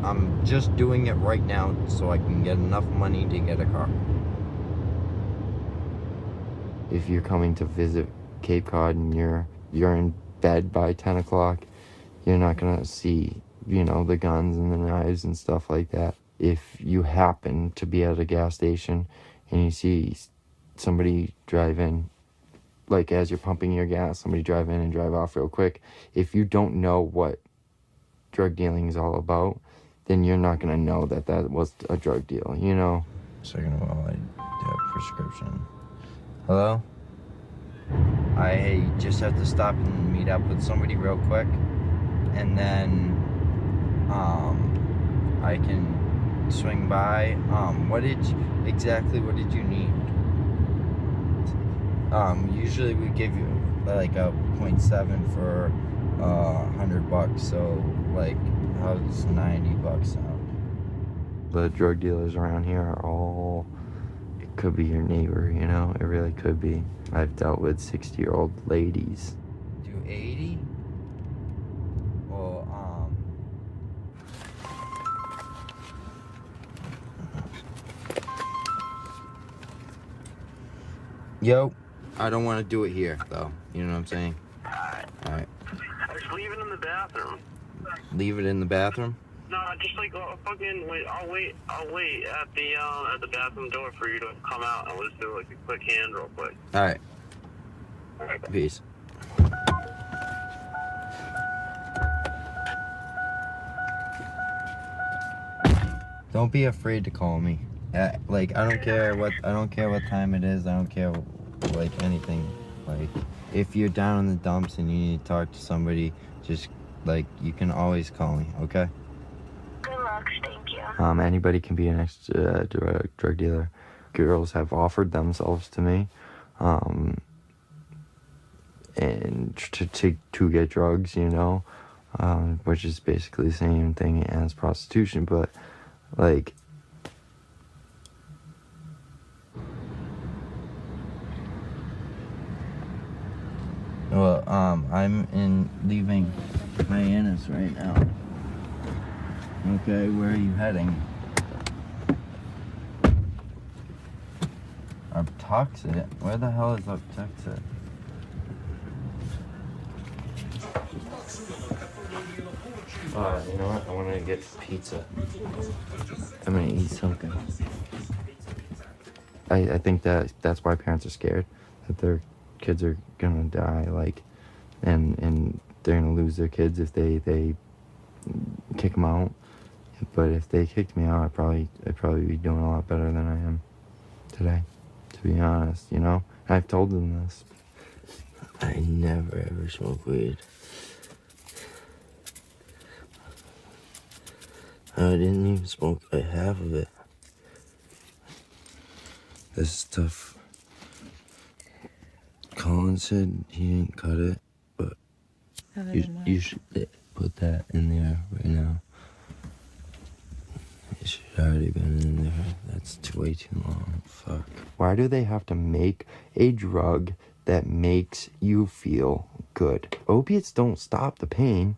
I'm just doing it right now so I can get enough money to get a car. If you're coming to visit Cape Cod and you're in bed by 10 o'clock, you're not gonna see, you know, the guns and the knives and stuff like that. If you happen to be at a gas station and you see somebody drive in, like as you're pumping your gas, somebody drive in and drive off real quick, if you don't know what drug dealing is all about, then you're not gonna know that that was a drug deal, you know? Second of all, I do have a prescription. Hello? I just have to stop and meet up with somebody real quick, and then I can swing by. What did you need? Usually we give you like a 0.7 for $100, so like how's $90 sound? The drug dealers around here are all, it could be your neighbor, you know, it really could be. I've dealt with 60-year-old ladies. Do 80? Well, yo, I don't want to do it here, though. You know what I'm saying? Alright.
Just leave it in the bathroom.
Leave it in the bathroom?
No, just like fucking wait. I'll wait at the bathroom door for you to come out, and we'll just do like a quick hand real quick.
Alright.
Alright.
Peace. Don't be afraid to call me. Like I don't care what time it is. I don't care like anything. Like if you're down in the dumps and you need to talk to somebody, just like you can always call me. Okay.
Good luck. Thank you.
Anybody can be an drug dealer. Girls have offered themselves to me, and to get drugs, you know, which is basically the same thing as prostitution, but like. Well, I'm leaving Hyannis right now. Okay, where are you heading? Uptuxet? Where the hell is Uptuxet? You know what? I want to get pizza. I'm gonna eat something. I think that's why parents are scared, that their kids are gonna die, like, and they're gonna lose their kids if they kick them out. But if they kicked me out, I'd probably be doing a lot better than I am today, to be honest, you know? I've told them this. I never ever smoke weed. I didn't even smoke like half of it. This is tough. Colin said he didn't cut it, but you should put that in there right now. It should already been in there. That's way too long. Fuck. Why do they have to make a drug that makes you feel good? Opiates don't stop the pain.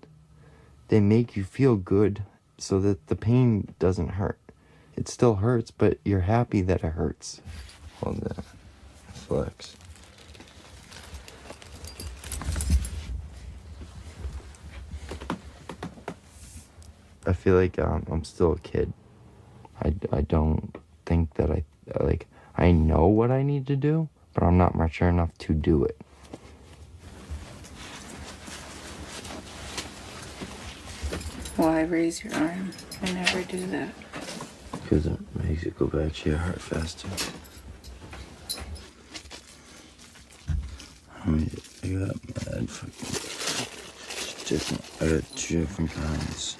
They make you feel good so that the pain doesn't hurt. It still hurts, but you're happy that it hurts. Hold that. Flex. I feel like I'm still a kid. I don't think that I know what I need to do, but I'm not mature enough to do it.
Why raise your arm? I never do that.
Because it makes it go back to your heart faster. I got mad fucking different. I got 2 different kinds.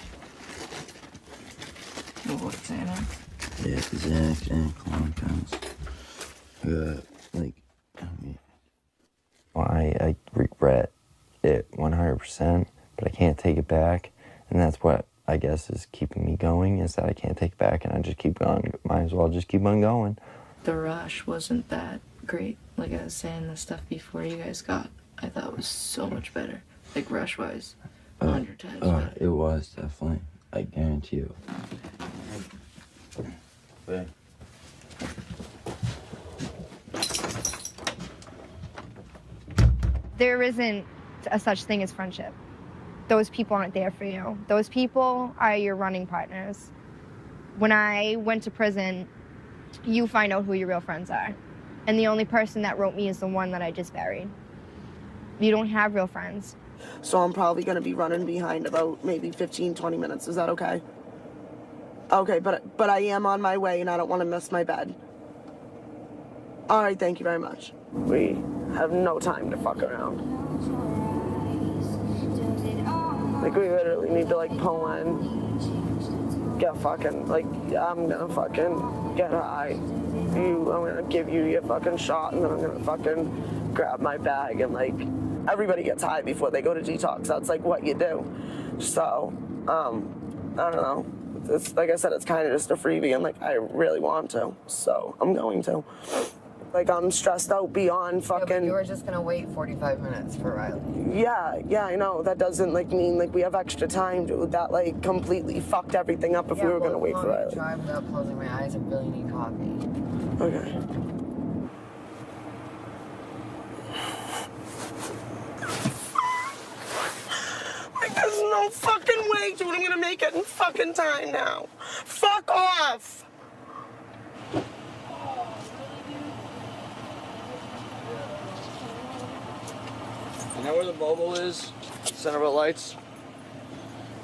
What's Xanax?
Yeah, Xanax and Klonopins. I regret it 100%, but I can't take it back, and that's what I guess is keeping me going, is that I can't take it back, and I just keep going. Might as well just keep on going.
The rush wasn't that great. Like I was saying, the stuff before you guys got, I thought was so much better. Like rush-wise, 100 times better.
It was, definitely. I guarantee you. Wait.
There isn't a such thing as friendship. Those people aren't there for you. Those people are your running partners. When I went to prison, you find out who your real friends are. And the only person that wrote me is the one that I just buried. You don't have real friends.
So I'm probably gonna be running behind about maybe 15, 20 minutes. Is that okay? Okay, but I am on my way and I don't want to miss my bed. All right, thank you very much. We have no time to fuck around. Like, we literally need to, like, pull in, get fucking, like, I'm gonna fucking get high. I'm gonna give you your fucking shot, and then I'm gonna fucking grab my bag, and, like, everybody gets high before they go to detox. That's, like, what you do. So, I don't know. It's, like I said, it's kind of just a freebie, and, like, I really want to, so I'm going to. Like, I'm stressed out beyond fucking...
Yeah, but you were just gonna wait 45 minutes for Riley.
Yeah, I know. That doesn't, like, mean, like, we have extra time, dude. That, like, completely fucked everything up if we were gonna wait for Riley.
Try without closing my eyes. I really need coffee.
Okay. Like, there's no fucking way, dude. I'm gonna make it in fucking time now. Fuck off!
You know where the mobile is? Centerville Lights?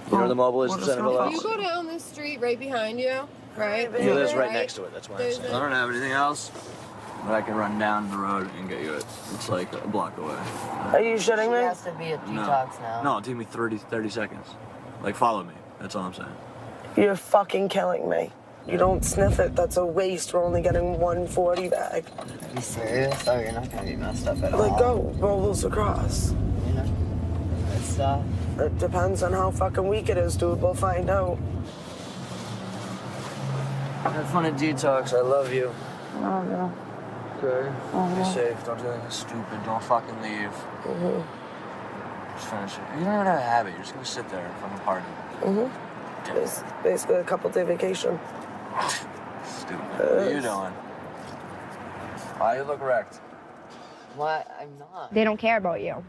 You know where the mobile is? Centerville Lights?
You go down this street right behind you, right?
He lives right next to it, that's why I'm saying. I don't have anything else, but I can run down the road and get you it. It's like a block away.
Are you shitting me?
She has to be at detox now.
No, it'll take me 30 seconds. Like, follow me. That's all I'm saying.
You're fucking killing me. You don't sniff it. That's a waste. We're only getting 140 bag.
Are you serious? Oh, you're not gonna be messed up at all.
Like, go. Roll those across.
You know? It's,
It depends on how fucking weak it is, dude. We'll find out.
Have fun at detox. I love you.
Oh, yeah.
Okay.
Uh-huh.
Be safe. Don't do anything stupid. Don't fucking leave. Just finish it. You don't even have a habit. You're just gonna sit there and fucking party.
It's basically a couple-day vacation.
Stupid. What are you doing? Why you look wrecked?
What? I'm not.
They don't care about you.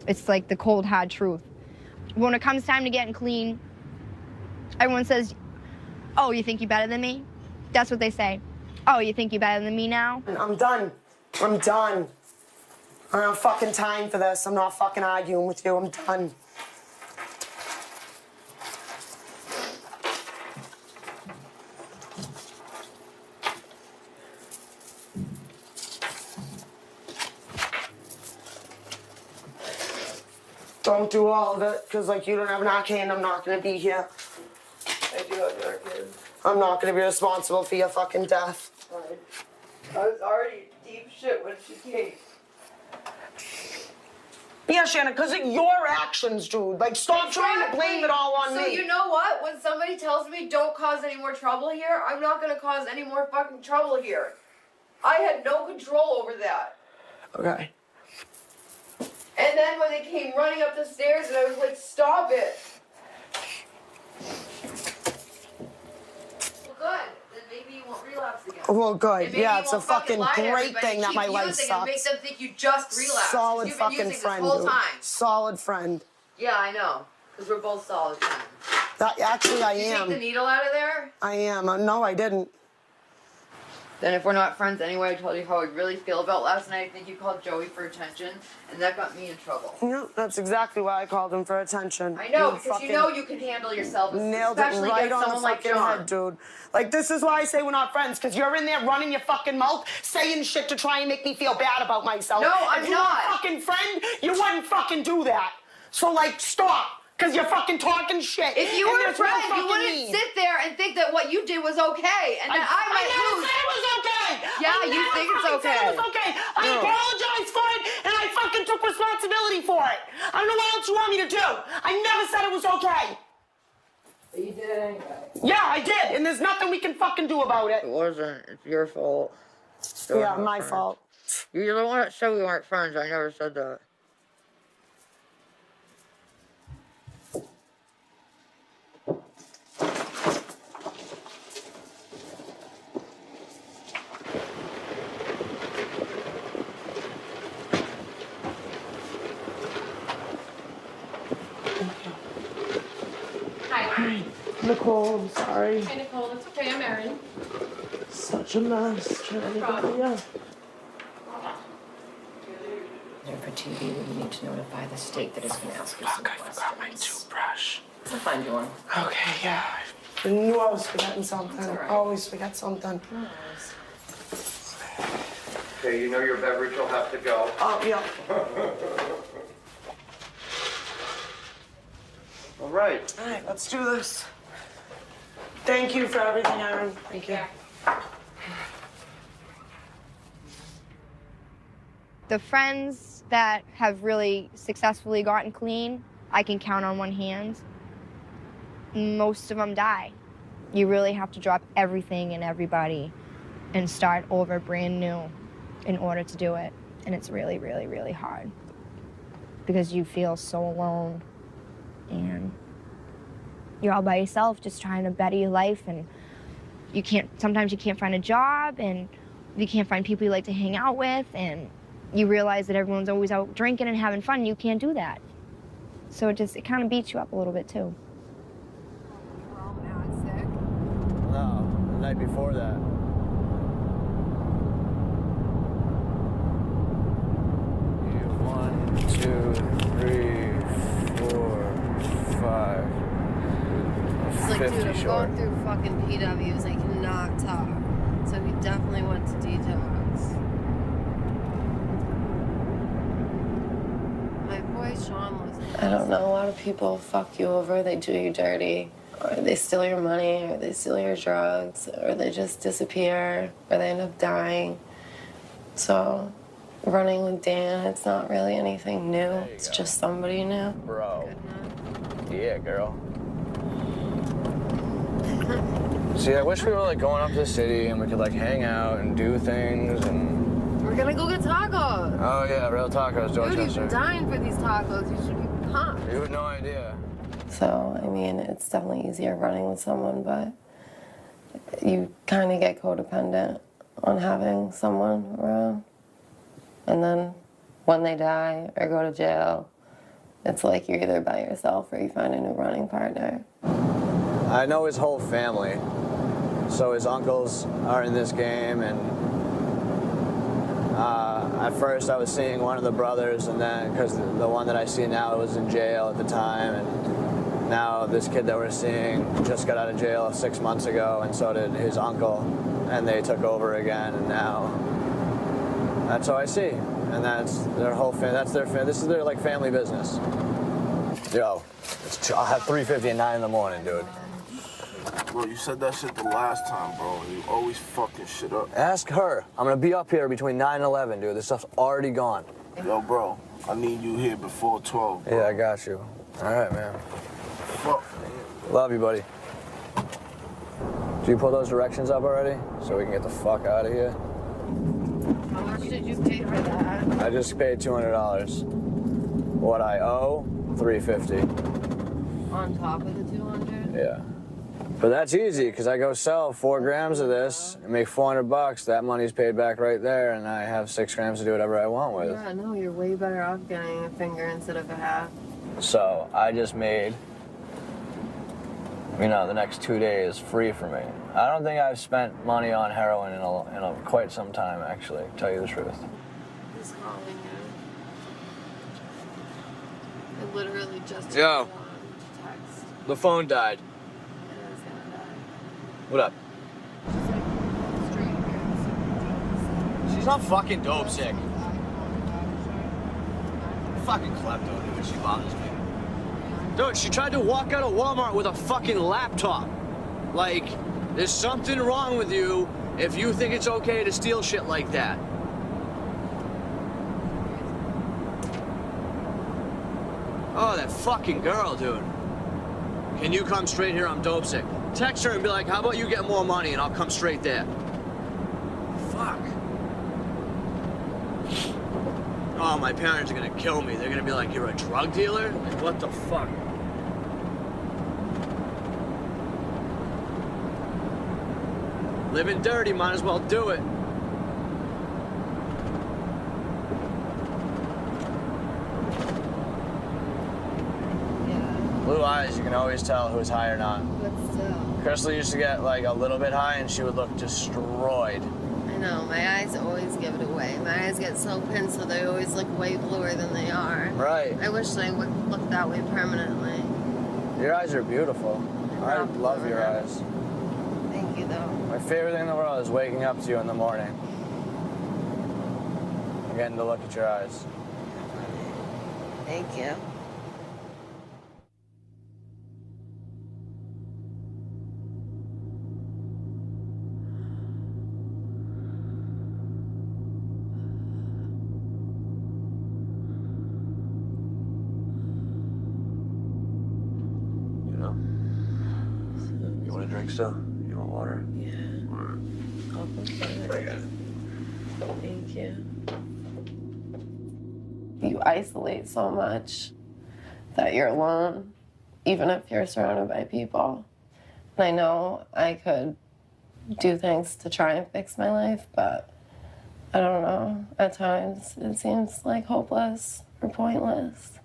It's like the cold, hard truth. When it comes time to getting clean, Everyone says, oh, you think you're better than me? That's what they say. Oh, you think you're better than me now?
I'm done. I'm done. I don't have fucking time for this. I'm not fucking arguing with you. I'm done. Don't do all of it, because, like, you don't have an arcade and I'm not going to be here.
I do have an arcade.
I'm not going to be responsible for your fucking death.
Fine. I was already deep shit when she came.
Yeah, Shannon, because of your actions, dude. Like, stop trying to blame it all on me.
So you know what? When somebody tells me don't cause any more trouble here, I'm not going to cause any more fucking trouble here. I had no control over that.
Okay.
And then when they came running up the stairs, and I was like, stop it. Well, good. Then maybe you won't relapse again.
Well, good.
And maybe
Yeah,
you
it's a
won't fucking
fucking
lie to
great
everybody,
thing that my
keep
life
using
sucks.
and make them think you just relapsed.
Solid
You've been
fucking
using
friend,
this whole
dude.
time.
Solid friend.
Yeah, I know. Because we're both solid friends.
Actually, I
Did you
am.
take the needle out of there?
I am. No, I didn't.
Then if we're not friends anyway, I told you how I really feel about last night. I think you called Joey for attention, and that got me in trouble.
Yeah, that's exactly why I called him for attention.
I know,
You
because you know you can handle yourself,
nailed it
especially
right
against
on the
someone like
fucking
John.
head, dude. Like, this is why I say we're not friends, because you're in there running your fucking mouth, saying shit to try and make me feel bad about myself.
No, I'm
if you were
not.
a fucking friend, you wouldn't fucking do that. So, like, stop. Because you're fucking talking shit.
If you
and
were a
there's no
friend, you
fucking
wouldn't
need.
sit there and think that what you did was okay, and that I might
never
lose.
said it was okay.
Yeah,
I
you
never
think it's
fucking
okay.
said it was okay. I apologized for it, and I fucking took responsibility for it. I don't know what else you want me to do. I never said it was okay.
But you did it anyway.
Yeah, I did, and there's nothing we can fucking do about it.
It wasn't. It's your fault.
Yeah, my fault.
You're the one that said we weren't friends. I never said that.
Hi. Nicole, I'm sorry.
Hey, Nicole, it's okay. I'm Erin.
Such a mess trying to get you.
For TV, we need to notify the state that it's going to ask you some questions.
I forgot my toothbrush.
I'll find you one.
Okay, yeah. I knew I was forgetting something.
That's all right.
I always forget something.
Okay, you know your beverage will have to go.
Oh, yeah.
All right.
All right, let's do this. Thank you for everything, Aaron. Thank you.
The friends that have really successfully gotten clean, I can count on one hand. Most of them die. You really have to drop everything and everybody and start over brand new in order to do it. And it's really, really, really hard because you feel so alone and you're all by yourself just trying to better your life, and sometimes you can't find a job and you can't find people you like to hang out with, and you realize that everyone's always out drinking and having fun, and you can't do that. So it kind of beats you up a little bit too.
No, the night before that. One, two, three, 4, 5.
It's like,
50
dude, I'm
short.
going through fucking PWs. I cannot talk. So we definitely went to detox. My boy Sean was. I don't know. A lot of people fuck you over. They do you dirty. Or they steal your money. Or they steal your drugs. Or they just disappear. Or they end up dying. So running with Dan, it's not really anything new. It's just somebody new.
Bro. Yeah, girl. See, I wish we were like going up to the city and we could like hang out and do things and.
We're gonna go get tacos.
Oh yeah, real tacos,
Dude, you've
Dorchester.
been dying for these tacos. You should be pumped.
You have no idea.
So, I mean, it's definitely easier running with someone, but you kind of get codependent on having someone around. And then when they die or go to jail, it's like you're either by yourself or you find a new running partner.
I know his whole family. So his uncles are in this game, and at first I was seeing one of the brothers, and then, because the one that I see now was in jail at the time, and now this kid that we're seeing just got out of jail 6 months ago, and so did his uncle, and they took over again, and now that's how I see. And that's their whole family, that's their family, this is their like family business. Yo, I'll have 3:50 at 9 in the morning, dude.
Bro, you said that shit the last time, bro, and you always fucking shit up.
Ask her. I'm gonna be up here between 9 and 11, dude. This stuff's already gone.
Yo, bro, I need you here before 12, bro.
Yeah, I got you. All right, man.
Fuck,
Love you, buddy. Did you pull those directions up already? So we can get the fuck out of here?
How much did you pay for that?
I just paid $200. What I owe, $350.
On top of the 200?
Yeah. But that's easy, because I go sell 4 grams of this and make $400. That money's paid back right there, and I have 6 grams to do whatever I want with.
Yeah, no, you're way better off getting a finger instead of a half.
So I just made, you know, the next 2 days free for me. I don't think I've spent money on heroin in quite some time, actually, to tell you the truth.
He's calling you. I literally just
Yo.
text.
The phone died. What up? She's not fucking dope sick. Fucking klepto, dude. She bothers me. Dude, she tried to walk out of Walmart with a fucking laptop. Like, there's something wrong with you if you think it's okay to steal shit like that. Oh, that fucking girl, dude. Can you come straight here? I'm dope sick. Text her and be like, how about you get more money and I'll come straight there. Fuck. Oh, my parents are gonna kill me. They're gonna be like, you're a drug dealer? Like, what the fuck? Living dirty, might as well do it. Blue eyes, you can always tell who's high or not.
But still.
Crystal used to get like a little bit high and she would look destroyed.
I know, my eyes always give it away. My eyes get so pinned so they always look way bluer than they are.
Right.
I wish they would look that way permanently.
Your eyes are beautiful. I love your eyes.
Thank you, though.
My favorite thing in the world is waking up to you in the morning. And getting to look at your eyes.
Thank you.
You want a drink still? You want water?
Yeah. I'll go for it.
I got it.
Thank you. You isolate so much that you're alone, even if you're surrounded by people. And I know I could do things to try and fix my life, but I don't know. At times, it seems like hopeless or pointless.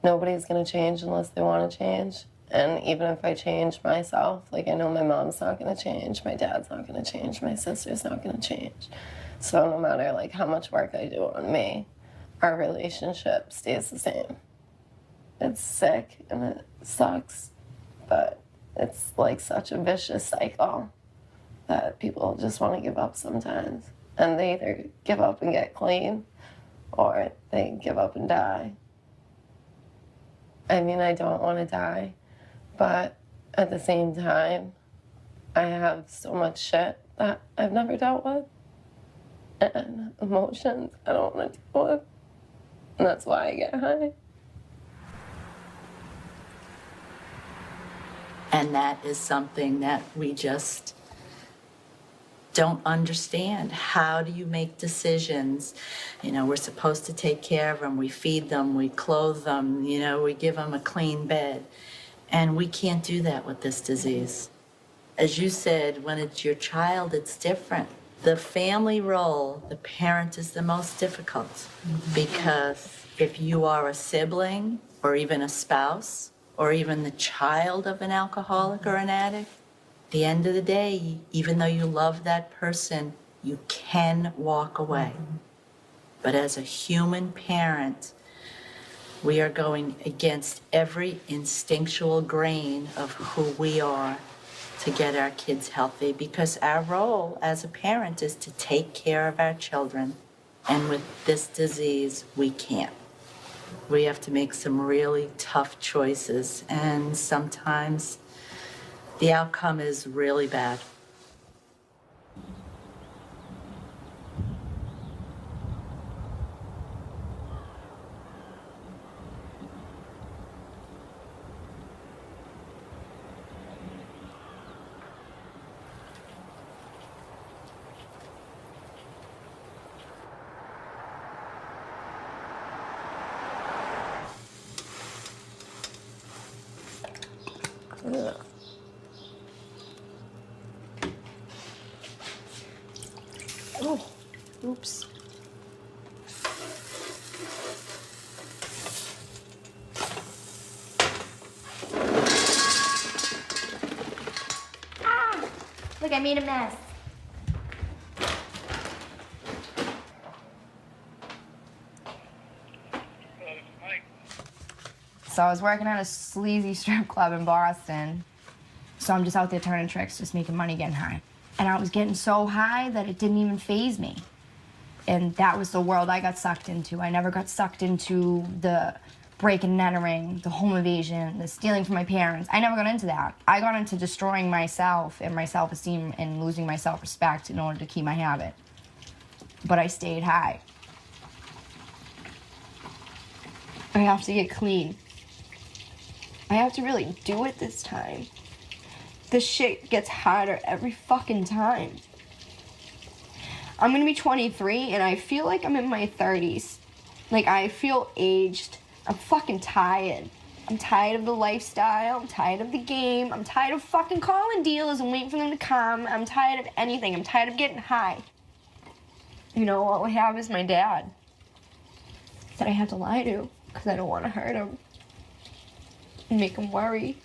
Nobody's gonna change unless they want to change. And even if I change myself, like I know my mom's not gonna change, my dad's not gonna change, my sister's not gonna change. So no matter like how much work I do on me, our relationship stays the same. It's sick and it sucks, but it's like such a vicious cycle that people just want to give up sometimes. And they either give up and get clean or they give up and die. I mean, I don't want to die, but at the same time, I have so much shit that I've never dealt with and emotions I don't want to deal with. And that's why I get high.
And that is something that we just don't understand. How do you make decisions? You know, we're supposed to take care of them. We feed them, we clothe them, you know, we give them a clean bed. And we can't do that with this disease. As you said, when it's your child, it's different. The family role, the parent is the most difficult because if you are a sibling or even a spouse or even the child of an alcoholic or an addict, at the end of the day, even though you love that person, you can walk away. But as a human parent, we are going against every instinctual grain of who we are to get our kids healthy, because our role as a parent is to take care of our children. And with this disease, we can't. We have to make some really tough choices, and sometimes the outcome is really bad.
Ugh. Oh, oops. Ah! Look, I made a mess. So I was working at a sleazy strip club in Boston. So I'm just out there turning tricks, just making money, getting high. And I was getting so high that it didn't even faze me. And that was the world I got sucked into. I never got sucked into the breaking and entering, the home invasion, the stealing from my parents. I never got into that. I got into destroying myself and my self-esteem and losing my self-respect in order to keep my habit. But I stayed high. I have to get clean. I have to really do it this time. This shit gets harder every fucking time. I'm gonna be 23 and I feel like I'm in my 30s. Like, I feel aged. I'm fucking tired. I'm tired of the lifestyle. I'm tired of the game. I'm tired of fucking calling dealers and waiting for them to come. I'm tired of anything. I'm tired of getting high. You know, all I have is my dad that I have to lie to because I don't want to hurt him and make him worry.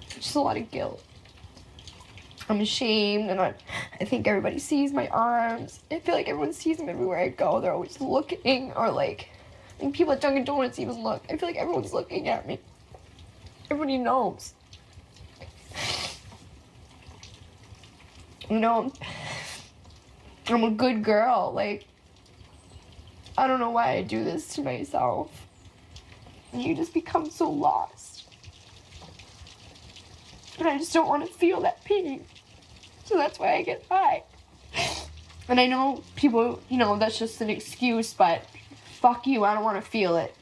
Just a lot of guilt. I'm ashamed, and I think everybody sees my arms. I feel like everyone sees them everywhere I go. They're always looking, or like, and people at Dunkin' Donuts even look. I feel like everyone's looking at me. Everybody knows. You know, I'm a good girl. Like, I don't know why I do this to myself. You just become so lost. And I just don't want to feel that pain. So that's why I get high. And I know people, you know, that's just an excuse, but fuck you, I don't want to feel it.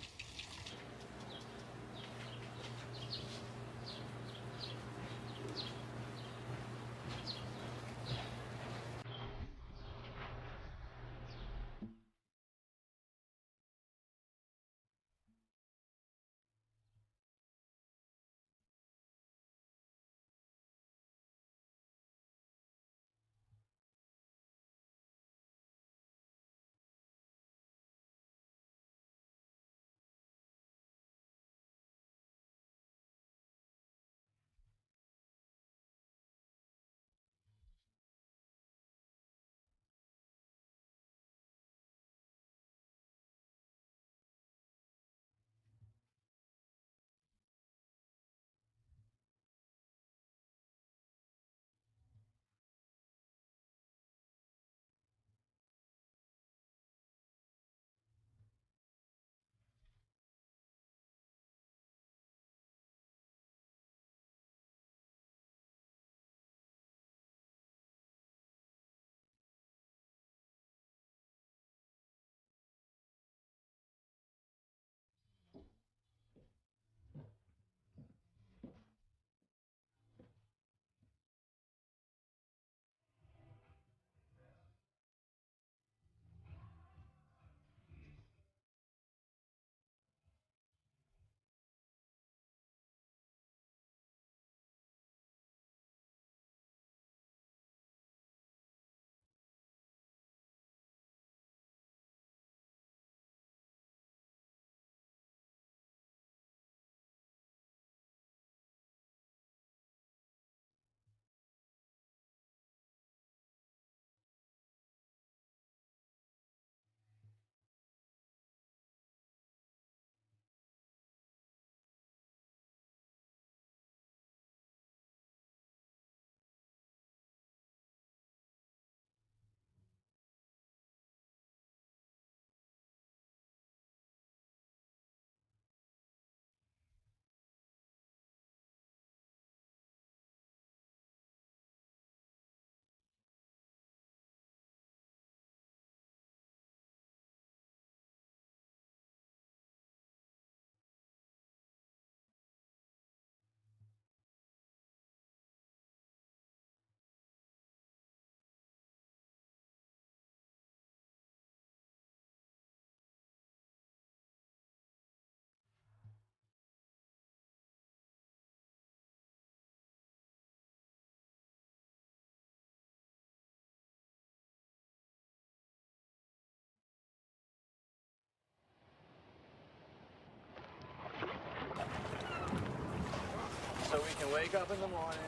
so we can wake up in the morning,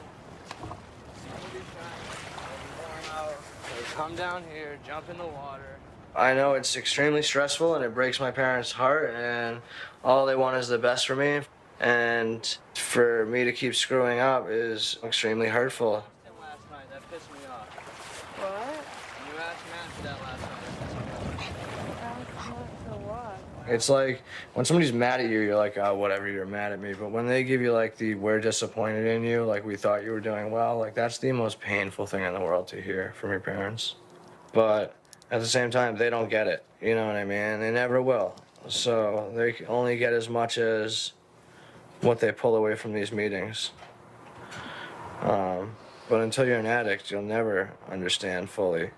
see warm out, so come down here, jump in the water. I know it's extremely stressful and it breaks my parents' heart, and all they want is the best for me. And for me to keep screwing up is extremely hurtful. Last night, that pissed me off.
What?
You asked Matt for that last night.
For what?
It's like when somebody's mad at you, you're like, oh, whatever, you're mad at me. But when they give you like the we're disappointed in you, like we thought you were doing well, like that's the most painful thing in the world to hear from your parents. But at the same time, they don't get it. You know what I mean? They never will. So they only get as much as what they pull away from these meetings. But until you're an addict, you'll never understand fully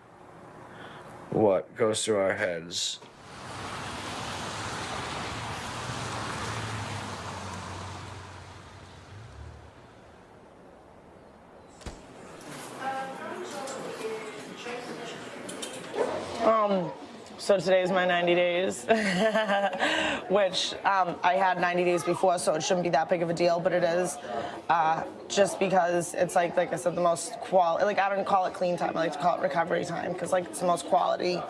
what goes through our heads.
So today is my 90 days, which I had 90 days before, so it shouldn't be that big of a deal, but it is. Just because it's like I said, the most quality, like I don't call it clean time, I like to call it recovery time, because like it's the most quality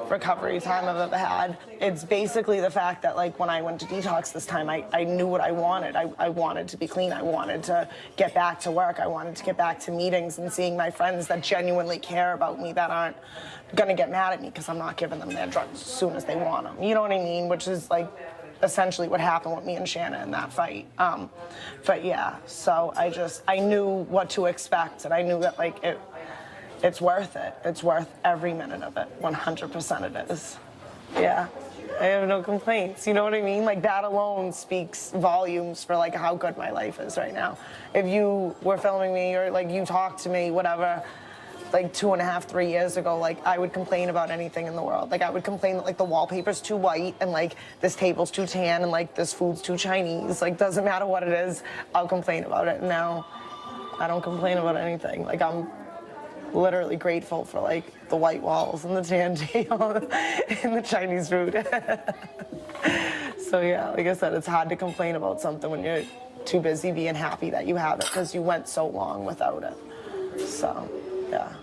recovery time I've ever had. It's basically the fact that like when I went to detox this time, I knew what I wanted. I wanted to be clean. I wanted to get back to work. I wanted to get back to meetings and seeing my friends that genuinely care about me, that aren't gonna get mad at me because I'm not giving them their drugs as soon as they want them. You know what I mean? Which is like essentially what happened with me and Shanna in that fight. But yeah, so I knew what to expect, and I knew that like it's worth it. It's worth every minute of it. 100% it is. Yeah, I have no complaints. You know what I mean? Like that alone speaks volumes for like how good my life is right now. If you were filming me or like you talked to me, whatever, like 2.5, 3 years ago, like I would complain about anything in the world. Like I would complain that like the wallpaper's too white and like this table's too tan and like this food's too Chinese. Like doesn't matter what it is, I'll complain about it. And now I don't complain about anything. Like I'm literally grateful for like the white walls and the tan table and the Chinese food. So yeah, like I said, it's hard to complain about something when you're too busy being happy that you have it because you went so long without it. So yeah.